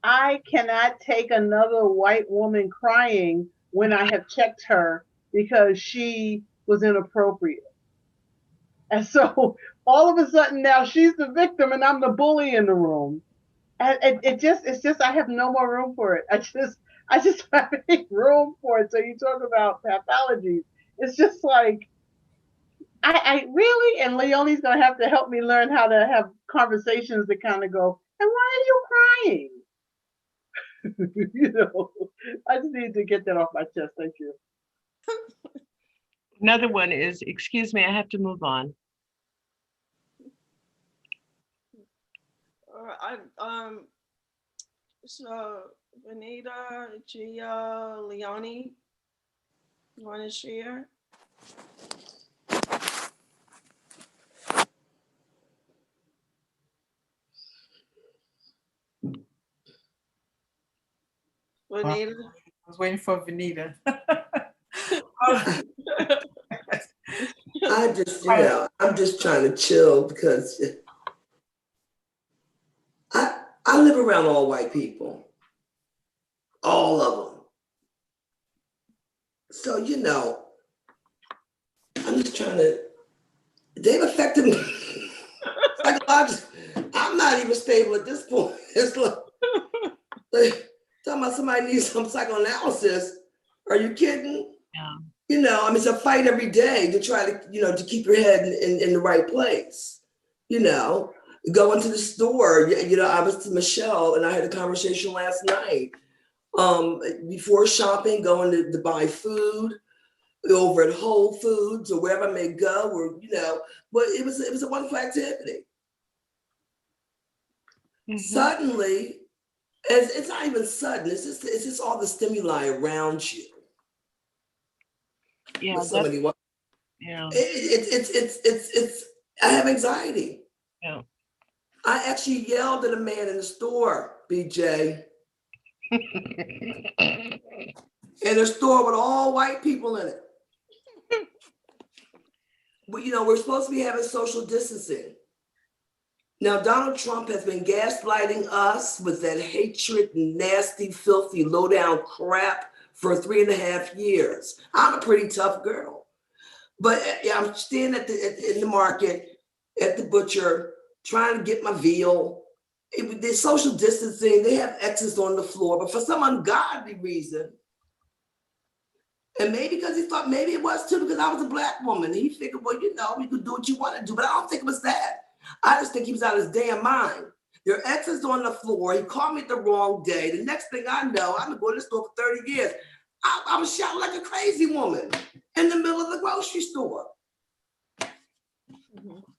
I cannot take another white woman crying when I have checked her because she was inappropriate. And so all of a sudden now she's the victim and I'm the bully in the room. And it's just, I have no more room for it. I just have any room for it. So you talk about pathologies. It's just like, I really, and Leonie's going to have to help me learn how to have conversations that kind of go, and why are you crying? I just need to get that off my chest. Thank you. Another one is, excuse me, I have to move on. So Venita, Gia, Leonie, you want to share? Venita? I was waiting for Venita. I'm just trying to chill because I live around all white people, all of them. So, I'm just trying to, they've affected me psychologically. I'm not even stable at this point. It's like talking about somebody needs some psychoanalysis. Are you kidding? Yeah. It's a fight every day to try to, to keep your head in the right place. Go into the store. I was to Michelle and I had a conversation last night. Before shopping, going to buy food over at Whole Foods or wherever I may go, or but it was a wonderful activity. Mm-hmm. Suddenly, it's not even sudden. It's just all the stimuli around you. Yeah, so many. Yeah. It's. I have anxiety. Yeah. I actually yelled at a man in the store, BJ. In a store with all white people in it. But we're supposed to be having social distancing. Now, Donald Trump has been gaslighting us with that hatred, nasty, filthy, low-down crap for 3.5 years. I'm a pretty tough girl. But I'm standing in the market at the butcher, trying to get my veal. They're social distancing, they have X's on the floor, but for some ungodly reason, and maybe because he thought maybe it was too, because I was a Black woman, he figured, well, you know, you could do what you want to do, but I don't think it was that. I just think he was out of his damn mind. There are X's on the floor, he called me the wrong day. The next thing I know, I've been going to the store for 30 years. I was shouting like a crazy woman in the middle of the grocery store.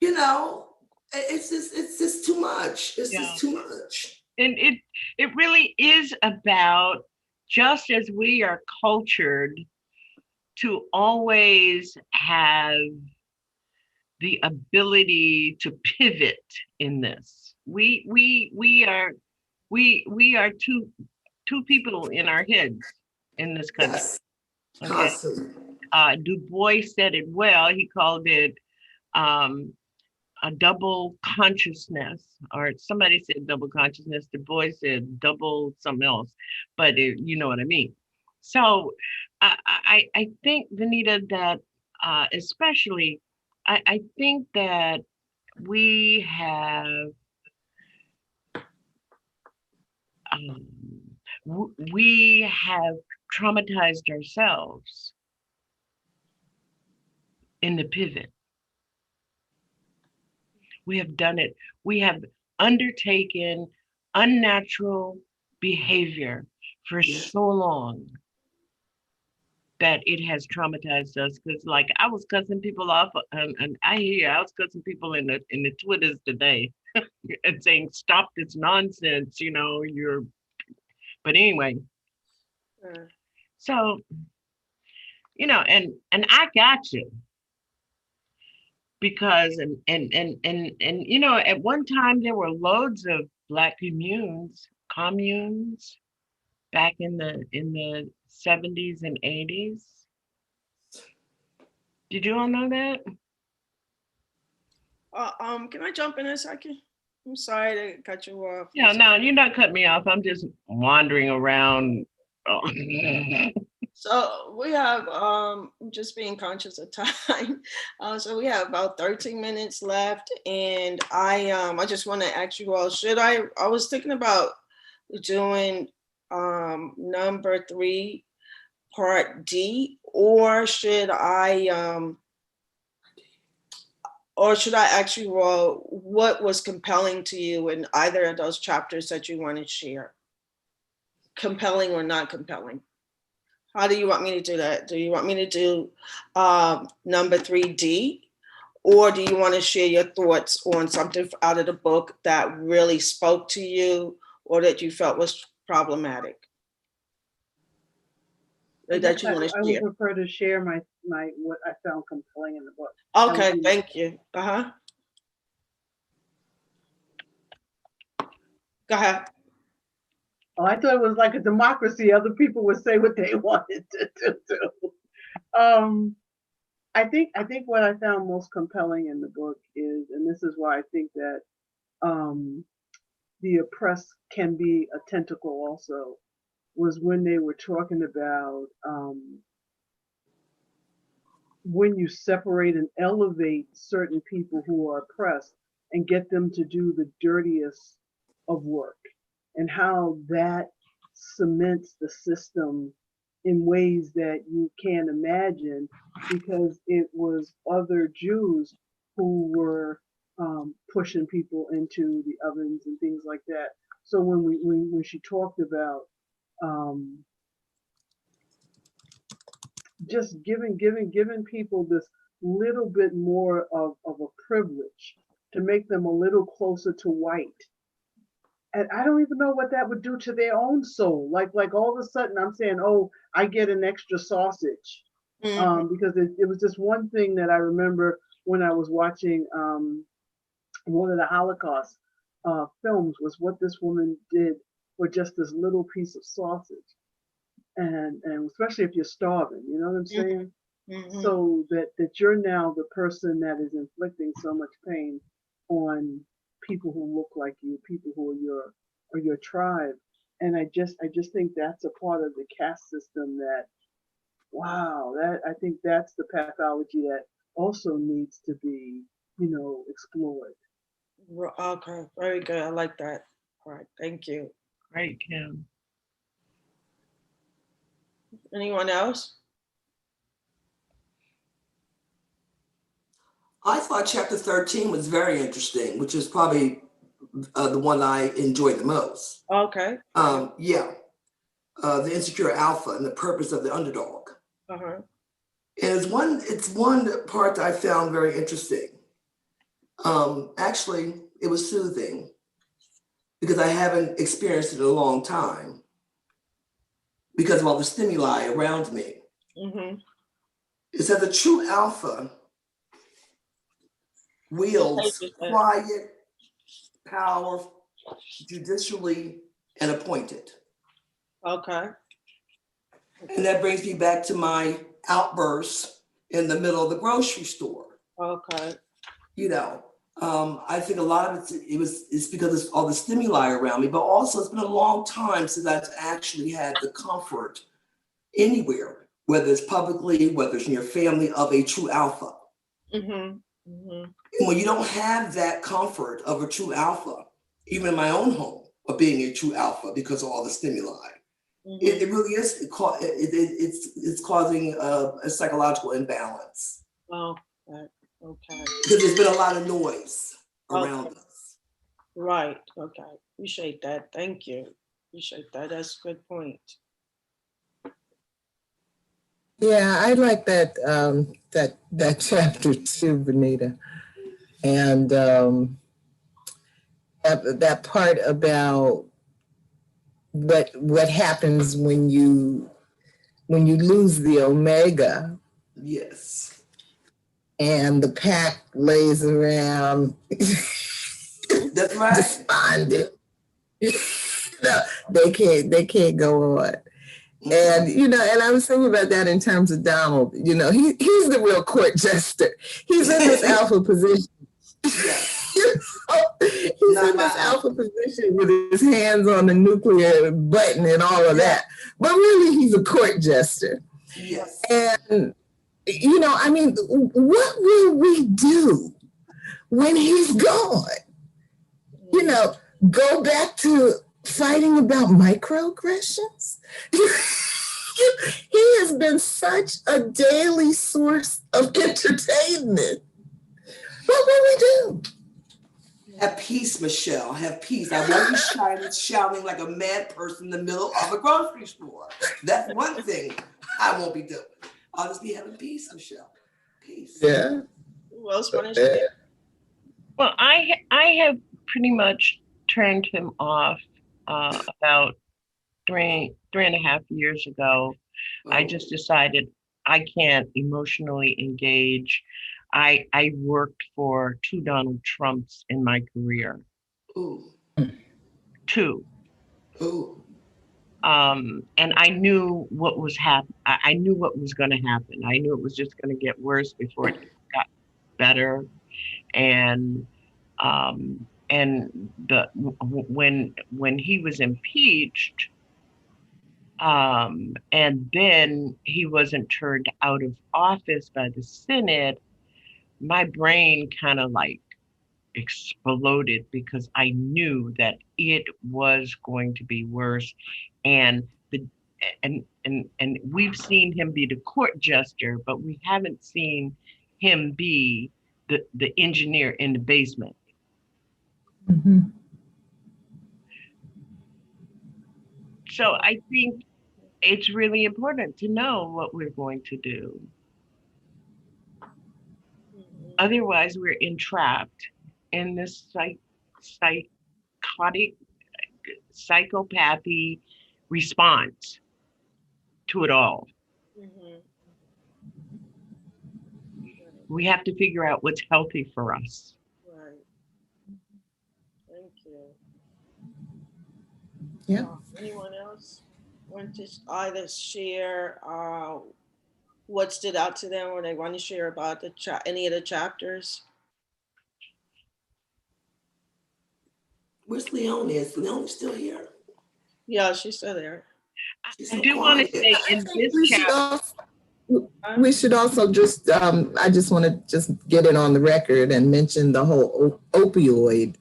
You know, it's just too much. It's just too much. And it really is about, just as we are cultured to always have the ability to pivot in this. We are two people in our heads in this country. Yes. Okay. Du Bois said it well. He called it a double consciousness, or somebody said double consciousness. Du Bois said double something else, but you know what I mean. So I think, Venita, that especially, I think that we have traumatized ourselves in the pivot. We have done it. We have undertaken unnatural behavior for so long that it has traumatized us. Because, like, I was cussing people off, and I was cussing people in the Twitters today and saying, "Stop this nonsense," you know. But anyway, so, you know, and I got you. Because and you know, at one time there were loads of Black communes back in the 70s and 80s. Did you all know that? Can I jump in a second? I'm sorry to cut you off. Yeah, no, you're not cutting me off. I'm just wandering around. So we have, just being conscious of time. So we have about 13 minutes left, and I just want to ask you all, I was thinking about doing number 3, part D, or should I ask you all what was compelling to you in either of those chapters that you want to share? Compelling or not compelling? How do you want me to do that? Do you want me to do number 3D? Or do you want to share your thoughts on something out of the book that really spoke to you or that you felt was problematic? That you want to share? I would prefer to share my what I found compelling in the book. Okay, thank you. Go ahead. Oh, I thought it was like a democracy. Other people would say what they wanted to do. I think what I found most compelling in the book is, and this is why I think that the oppressed can be a tentacle also, was when they were talking about when you separate and elevate certain people who are oppressed and get them to do the dirtiest of work, and how that cements the system in ways that you can't imagine, because it was other Jews who were pushing people into the ovens and things like that. So when she talked about just giving people this little bit more of a privilege to make them a little closer to white. And I don't even know what that would do to their own soul. Like all of a sudden I'm saying, oh, I get an extra sausage. Because it was just one thing that I remember when I was watching one of the Holocaust films, was what this woman did for just this little piece of sausage. And especially if you're starving, you know what I'm saying? So that you're now the person that is inflicting so much pain on people who look like you, people who are your tribe. And I just think that's a part of the caste system that, wow, that I think that's the pathology that also needs to be explored. Okay, very good. I like that. All right, thank you. Great, Kim. Anyone else? I thought chapter 13 was very interesting, which is probably the one I enjoyed the most. Okay. Yeah. The insecure alpha and the purpose of the underdog. Uh-huh. And it's one part that I found very interesting. Actually, it was soothing because I haven't experienced it in a long time because of all the stimuli around me. Mm-hmm. It said the true alpha wields quiet power, judicially and appointed. Okay. And that brings me back to my outburst in the middle of the grocery store. Okay. I think a lot of it's because of all the stimuli around me, but also it's been a long time since I've actually had the comfort anywhere, whether it's publicly, whether it's in your family, of a true alpha. Mm-hmm. Mm-hmm. And when you don't have that comfort of a true alpha, even in my own home, of being a true alpha because of all the stimuli, Mm-hmm. it really is, it's causing a psychological imbalance. Oh, okay. Because there's been a lot of noise around us. Right, okay. Appreciate that. Thank you. Appreciate that. That's a good point. Yeah, I like that that chapter too, Venita. And that part about what happens when you lose the omega. Yes. And the pack lays around. That's right. Despondent. No, they can't go on. And and I was thinking about that in terms of Donald. He's the real court jester. He's in this alpha position. Yes. He's in this alpha position with his hands on the nuclear button and all of that. But really, he's a court jester. Yes. And what will we do when he's gone? Go back to fighting about microaggressions? He has been such a daily source of entertainment. What will we do? Have peace, Michelle. Have peace. I won't be shouting like a mad person in the middle of a grocery store. That's one thing I won't be doing. I'll just be having peace, Michelle. Peace. Yeah. Who else want to share? Well, I have pretty much turned him off about three and a half years ago. I just decided I can't emotionally engage. I worked for 2 Donald Trumps in my career. Ooh. 2. Ooh. And I knew what was I knew what was going to happen. I knew it was just going to get worse before it got better. And when he was impeached, and then he wasn't turned out of office by the Senate, my brain kind of like exploded because I knew that it was going to be worse. And we've seen him be the court jester, but we haven't seen him be the engineer in the basement. Mm-hmm. So I think it's really important to know what we're going to do. Otherwise, we're entrapped in this psychotic, psychopathy response to it all. Mm-hmm. We have to figure out what's healthy for us. Right. Thank you. Yeah. Anyone else want to either share what stood out to them, or they want to share about any of the chapters? Where's Leonie? Is Leonie still here? Yeah, she's still there. I do want to say in this chapter, We should also just, I just want to just get it on the record and mention the whole opioid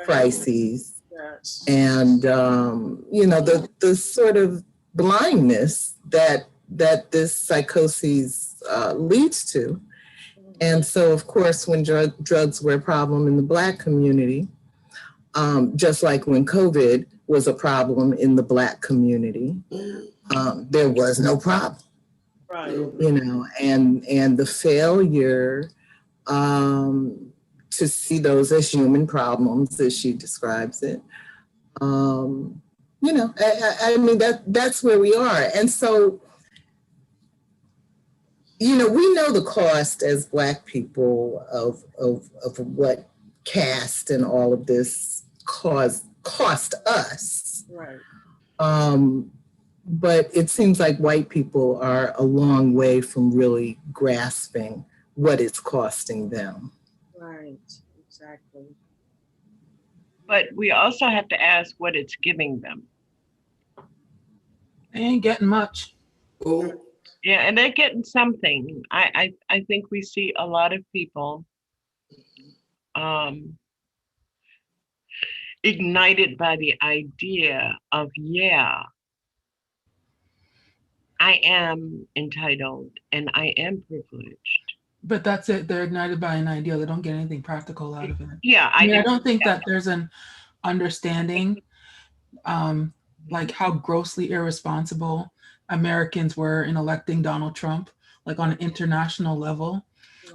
crises. Yes. And, the sort of blindness that this psychosis leads to. And so, of course, when drugs were a problem in the Black community, just like when COVID was a problem in the Black community, there was no problem. Right. And the failure to see those as human problems, as she describes it, I mean, that's where we are. And so, we know the cost as Black people of what caste and all of this cost us. Right. But it seems like white people are a long way from really grasping what it's costing them. Right, exactly. But we also have to ask what it's giving them. They ain't getting much. Oh, Yeah, and they're getting something. I think we see a lot of people ignited by the idea of, I am entitled and I am privileged. But that's it. They're ignited by an idea. They don't get anything practical out of it. Yeah, I don't think that there's an understanding like how grossly irresponsible Americans were in electing Donald Trump, like on an international level,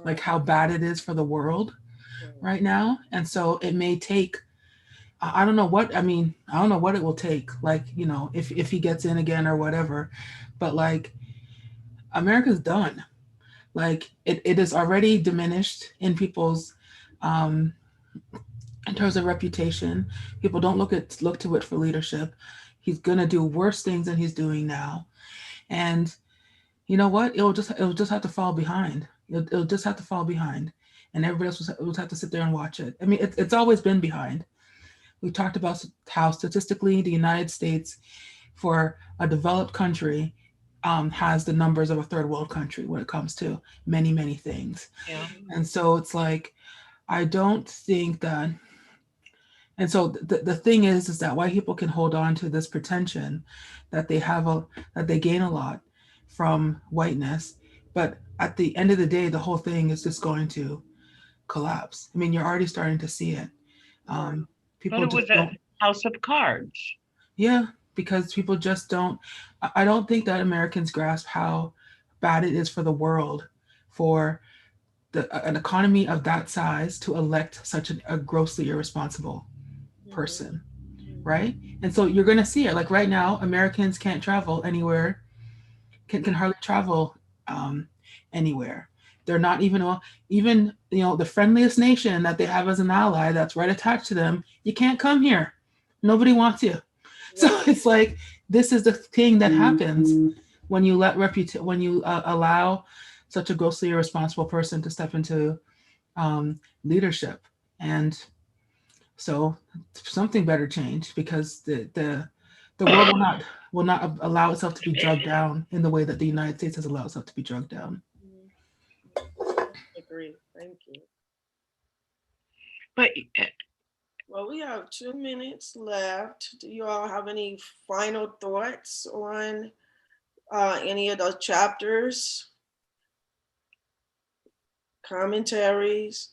like how bad it is for the world right now. And so it may take, I don't know what it will take, like, if he gets in again or whatever, but like America's done. Like it is already diminished in people's, in terms of reputation. People don't look to it for leadership. He's gonna do worse things than he's doing now. And you know what? It'll just have to fall behind. It'll just have to fall behind. And everybody else will have to sit there and watch it. I mean, it's always been behind. We talked about how statistically the United States, for a developed country, has the numbers of a third world country when it comes to many, many things. Yeah. And so it's like, I don't think that, and so the thing is that white people can hold on to this pretension that they gain a lot from whiteness, but at the end of the day, the whole thing is just going to collapse. I mean, you're already starting to see it. People but it was a house of cards. Yeah, because people just don't, I don't think that Americans grasp how bad it is for the world for an economy of that size to elect such a grossly irresponsible person, right? And so you're going to see it. Like right now, Americans can't travel anywhere, can hardly travel anywhere. They're not even the friendliest nation that they have as an ally that's right attached to them. You can't come here. Nobody wants you. So it's like, this is the thing that happens when you allow such a grossly irresponsible person to step into leadership. And so something better change, because the world will not allow itself to be drugged down in the way that the United States has allowed itself to be drugged down. Agree. Thank you. But well, we have 2 minutes left. Do you all have any final thoughts on any of those chapters? Commentaries?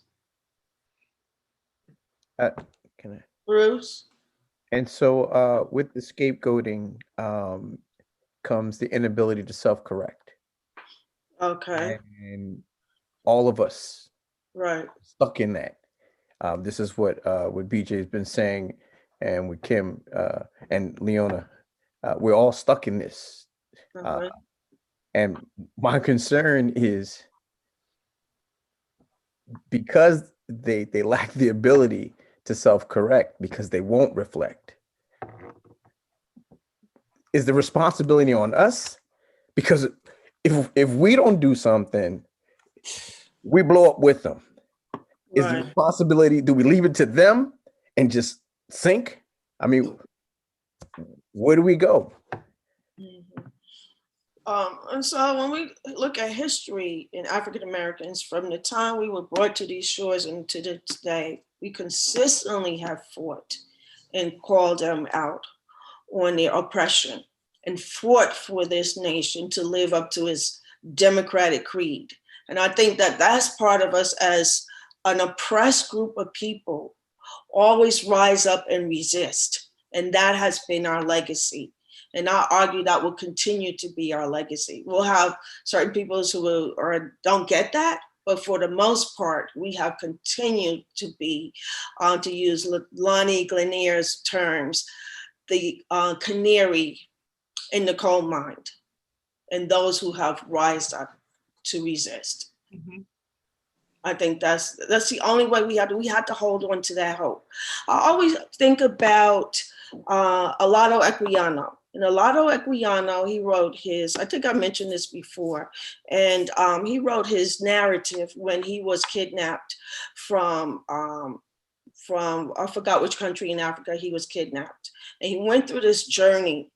Can I? Bruce? And so with the scapegoating comes the inability to self-correct. Okay. And all of us Right. stuck in that. This is what BJ has been saying, and with Kim and Leonie, we're all stuck in this. And my concern is, because they lack the ability to self-correct, because they won't reflect, is the responsibility on us? Because if we don't do something, we blow up with them. Is the responsibility, do we leave it to them and just sink? I mean, where do we go? And so when we look at history in African Americans, from the time we were brought to these shores and to today, we consistently have fought and called them out on their oppression and fought for this nation to live up to its democratic creed. And I think that that's part of us as an oppressed group of people, always rise up and resist. And that has been our legacy. And I argue that will continue to be our legacy. We'll have certain people who will, or don't get that, but for the most part, we have continued to be, to use Leonie Glenier's terms, the canary in the coal mine, and those who have rised up to resist. Mhm. I think that's the only way we have to hold on to that hope. I always think about Alado Equiano. And Alado Equiano, he wrote his, I think I mentioned this before, and he wrote his narrative when he was kidnapped from I forgot which country in Africa he was kidnapped. And he went through this journey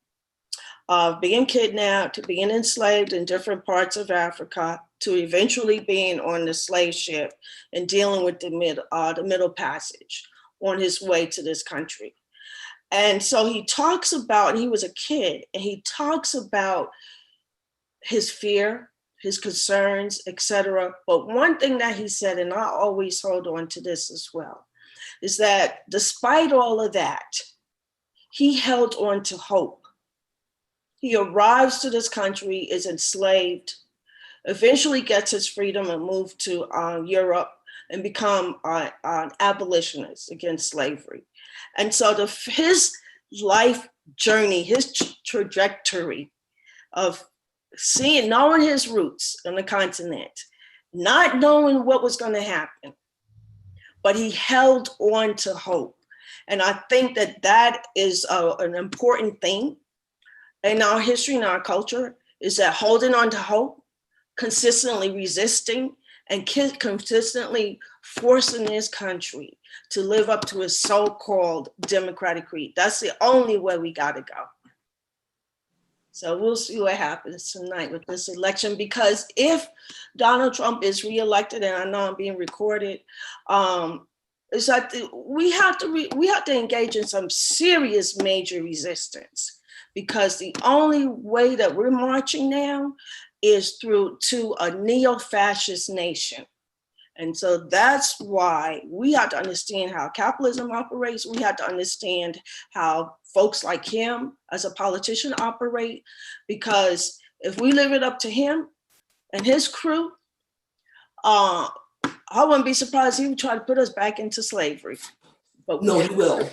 of being kidnapped, being enslaved in different parts of Africa, to eventually being on the slave ship and dealing with the middle passage on his way to this country. And so he talks about, and he was a kid, and he talks about his fear, his concerns, etc. But one thing that he said, and I always hold on to this as well, is that despite all of that, he held on to hope. He arrives to this country, is enslaved, eventually gets his freedom and moved to Europe and become an abolitionist against slavery. And so his life journey, his trajectory of knowing his roots on the continent, not knowing what was going to happen, but he held on to hope. And I think that that is an important thing in our history and our culture, is that holding on to hope, consistently resisting, and consistently forcing this country to live up to its so-called democratic creed. That's the only way we gotta go. So we'll see what happens tonight with this election, because if Donald Trump is reelected, and I know I'm being recorded, it's like we have to engage in some serious major resistance, because the only way that we're marching now is to a neo-fascist nation. And so that's why we have to understand how capitalism operates. We have to understand how folks like him as a politician operate, because if we leave it up to him and his crew, I wouldn't be surprised he would try to put us back into slavery. But no, he will.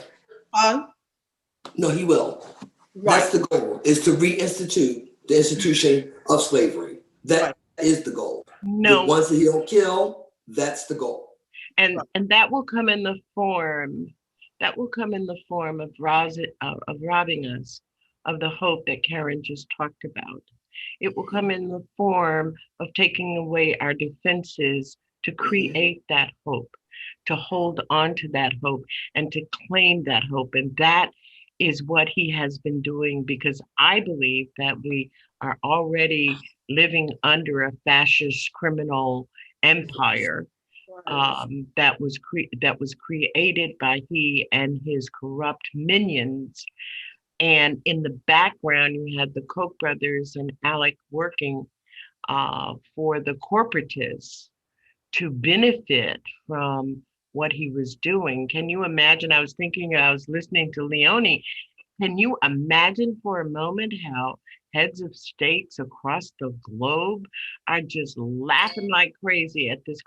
No, he will. Right. That's the goal, is to reinstitute the institution of slavery. That is the goal. No. The ones that he'll kill, that's the goal. And that will come in the form, of robbing us of the hope that Karen just talked about. It will come in the form of taking away our defenses to create that hope, to hold on to that hope, and to claim that hope. And that is what he has been doing, because I believe that we are already living under a fascist criminal empire that was created by he and his corrupt minions. And in the background, you had the Koch brothers and Alec working for the corporatists to benefit from what he was doing. Can you imagine? I was listening to Leonie. Can you imagine for a moment how heads of states across the globe are just laughing like crazy at this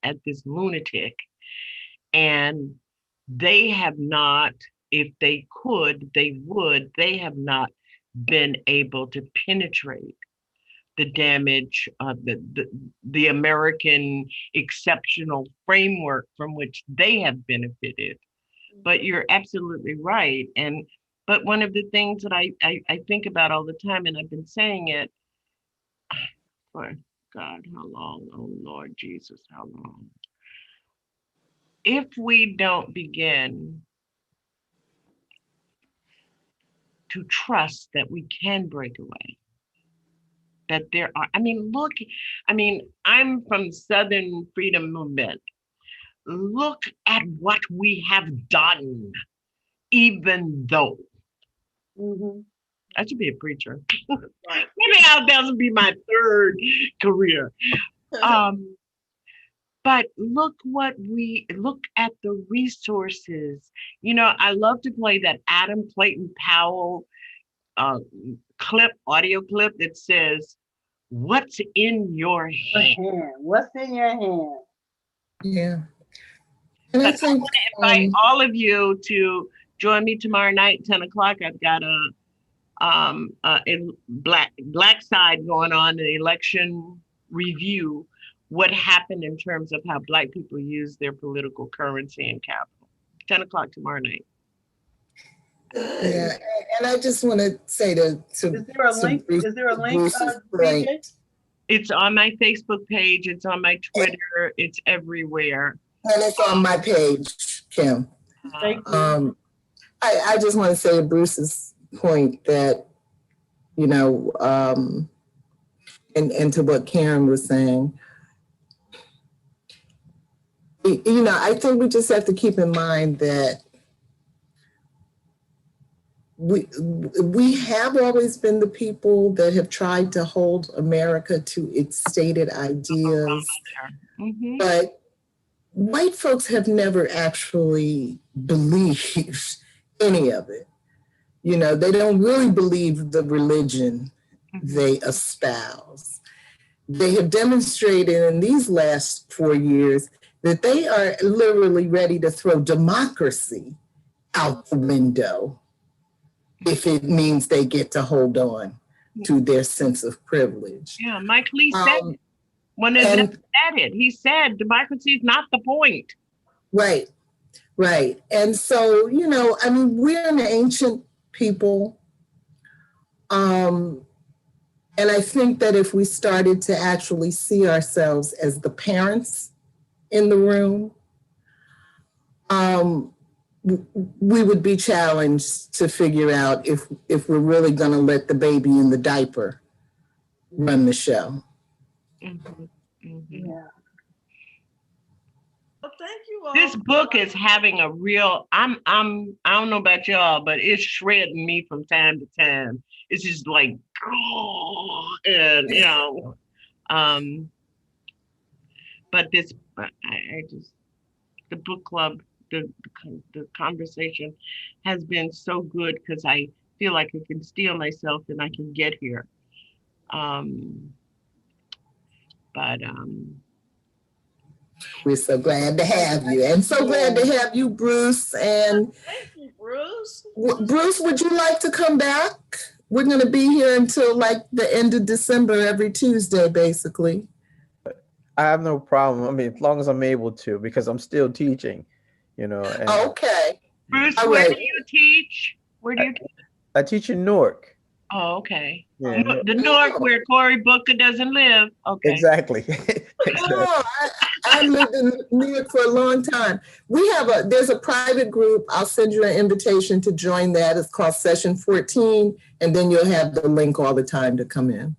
at this lunatic? And they have not, if they could, they would, they have not been able to penetrate the damage of the American exceptional framework from which they have benefited. But you're absolutely right. But one of the things that I think about all the time, and I've been saying it, for God, how long? Oh Lord Jesus, how long? If we don't begin to trust that we can break away, that there are. I mean, look, I'm from Southern Freedom Movement. Look at what we have done, even though. I should be a preacher. Maybe that'll be my third career. But look at the resources. You know, I love to play that Adam Clayton Powell audio clip that says, "What's in your hand?" What's in your hand? Yeah. And I think, I want to invite all of you to join me tomorrow night, 10 o'clock. I've got a black side going on, an election review, what happened in terms of how Black people use their political currency in Capitol. 10 o'clock tomorrow night. yeah, and I just want to say to Is there a link? Is there a link? It's on my Facebook page. It's on my Twitter. It's everywhere. And it's on my page, Kim. Thank you. I just want to say to Bruce's point that, you know, and to what Karen was saying, you know, I think we just have to keep in mind that we have always been the people that have tried to hold America to its stated ideas, but white folks have never actually believed any of it. You know, they don't really believe the religion they espouse. They have demonstrated in these last 4 years that they are literally ready to throw democracy out the window if it means they get to hold on to their sense of privilege. Yeah, Mike Lee said it. One of them said it. He said democracy is not the point. Right, right. And so, you know, I mean, we're an ancient people. And I think that if we started to actually see ourselves as the parents in the room, we would be challenged to figure out if we're really going to let the baby in the diaper run the show. Yeah. Well, thank you all. This book is having a real, I don't know about y'all, but it's shredding me from time to time. It's just like, and you know, but this, the book club, the conversation has been so good because I feel like I can steel myself and I can get here. We're so glad to have you, and so glad to have you, Bruce. And thank you, Bruce. Bruce, would you like to come back? We're going to be here until like the end of December, every Tuesday, basically. I have no problem. I mean, as long as I'm able to, because I'm still teaching, you know. And okay. Bruce, all where right. do you teach? Where do you teach? I teach in Newark. Oh, okay. Yeah, the Newark where Cory Booker doesn't live. Okay. Exactly. Oh, I lived in New York for a long time. There's a private group. I'll send you an invitation to join that. It's called Session 14, and then you'll have the link all the time to come in.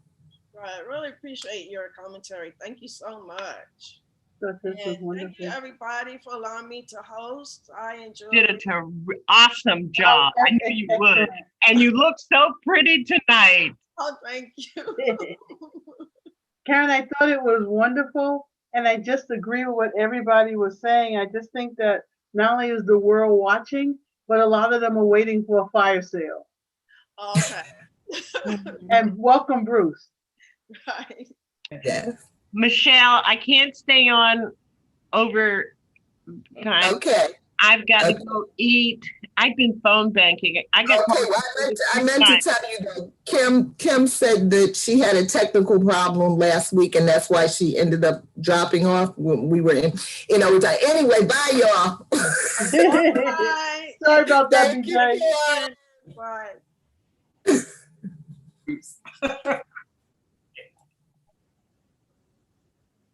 Right, really appreciate your commentary. Thank you so much. This was And thank you everybody for allowing me to host. I enjoyed Did an awesome job. I knew you would. And you look so pretty tonight. Oh, thank you. Karen, I thought it was wonderful. And I just agree with what everybody was saying. I just think that not only is the world watching, but a lot of them are waiting for a fire sale. Okay. And welcome, Bruce. Right. Yeah. Michelle, I can't stay on over time. Okay. I've got to go eat. I've been phone banking. I meant to tell you that Kim said that she had a technical problem last week, and that's why she ended up dropping off when we were in overtime. Anyway, bye, y'all. Bye. Sorry about that, BJ. Bye.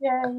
Yay.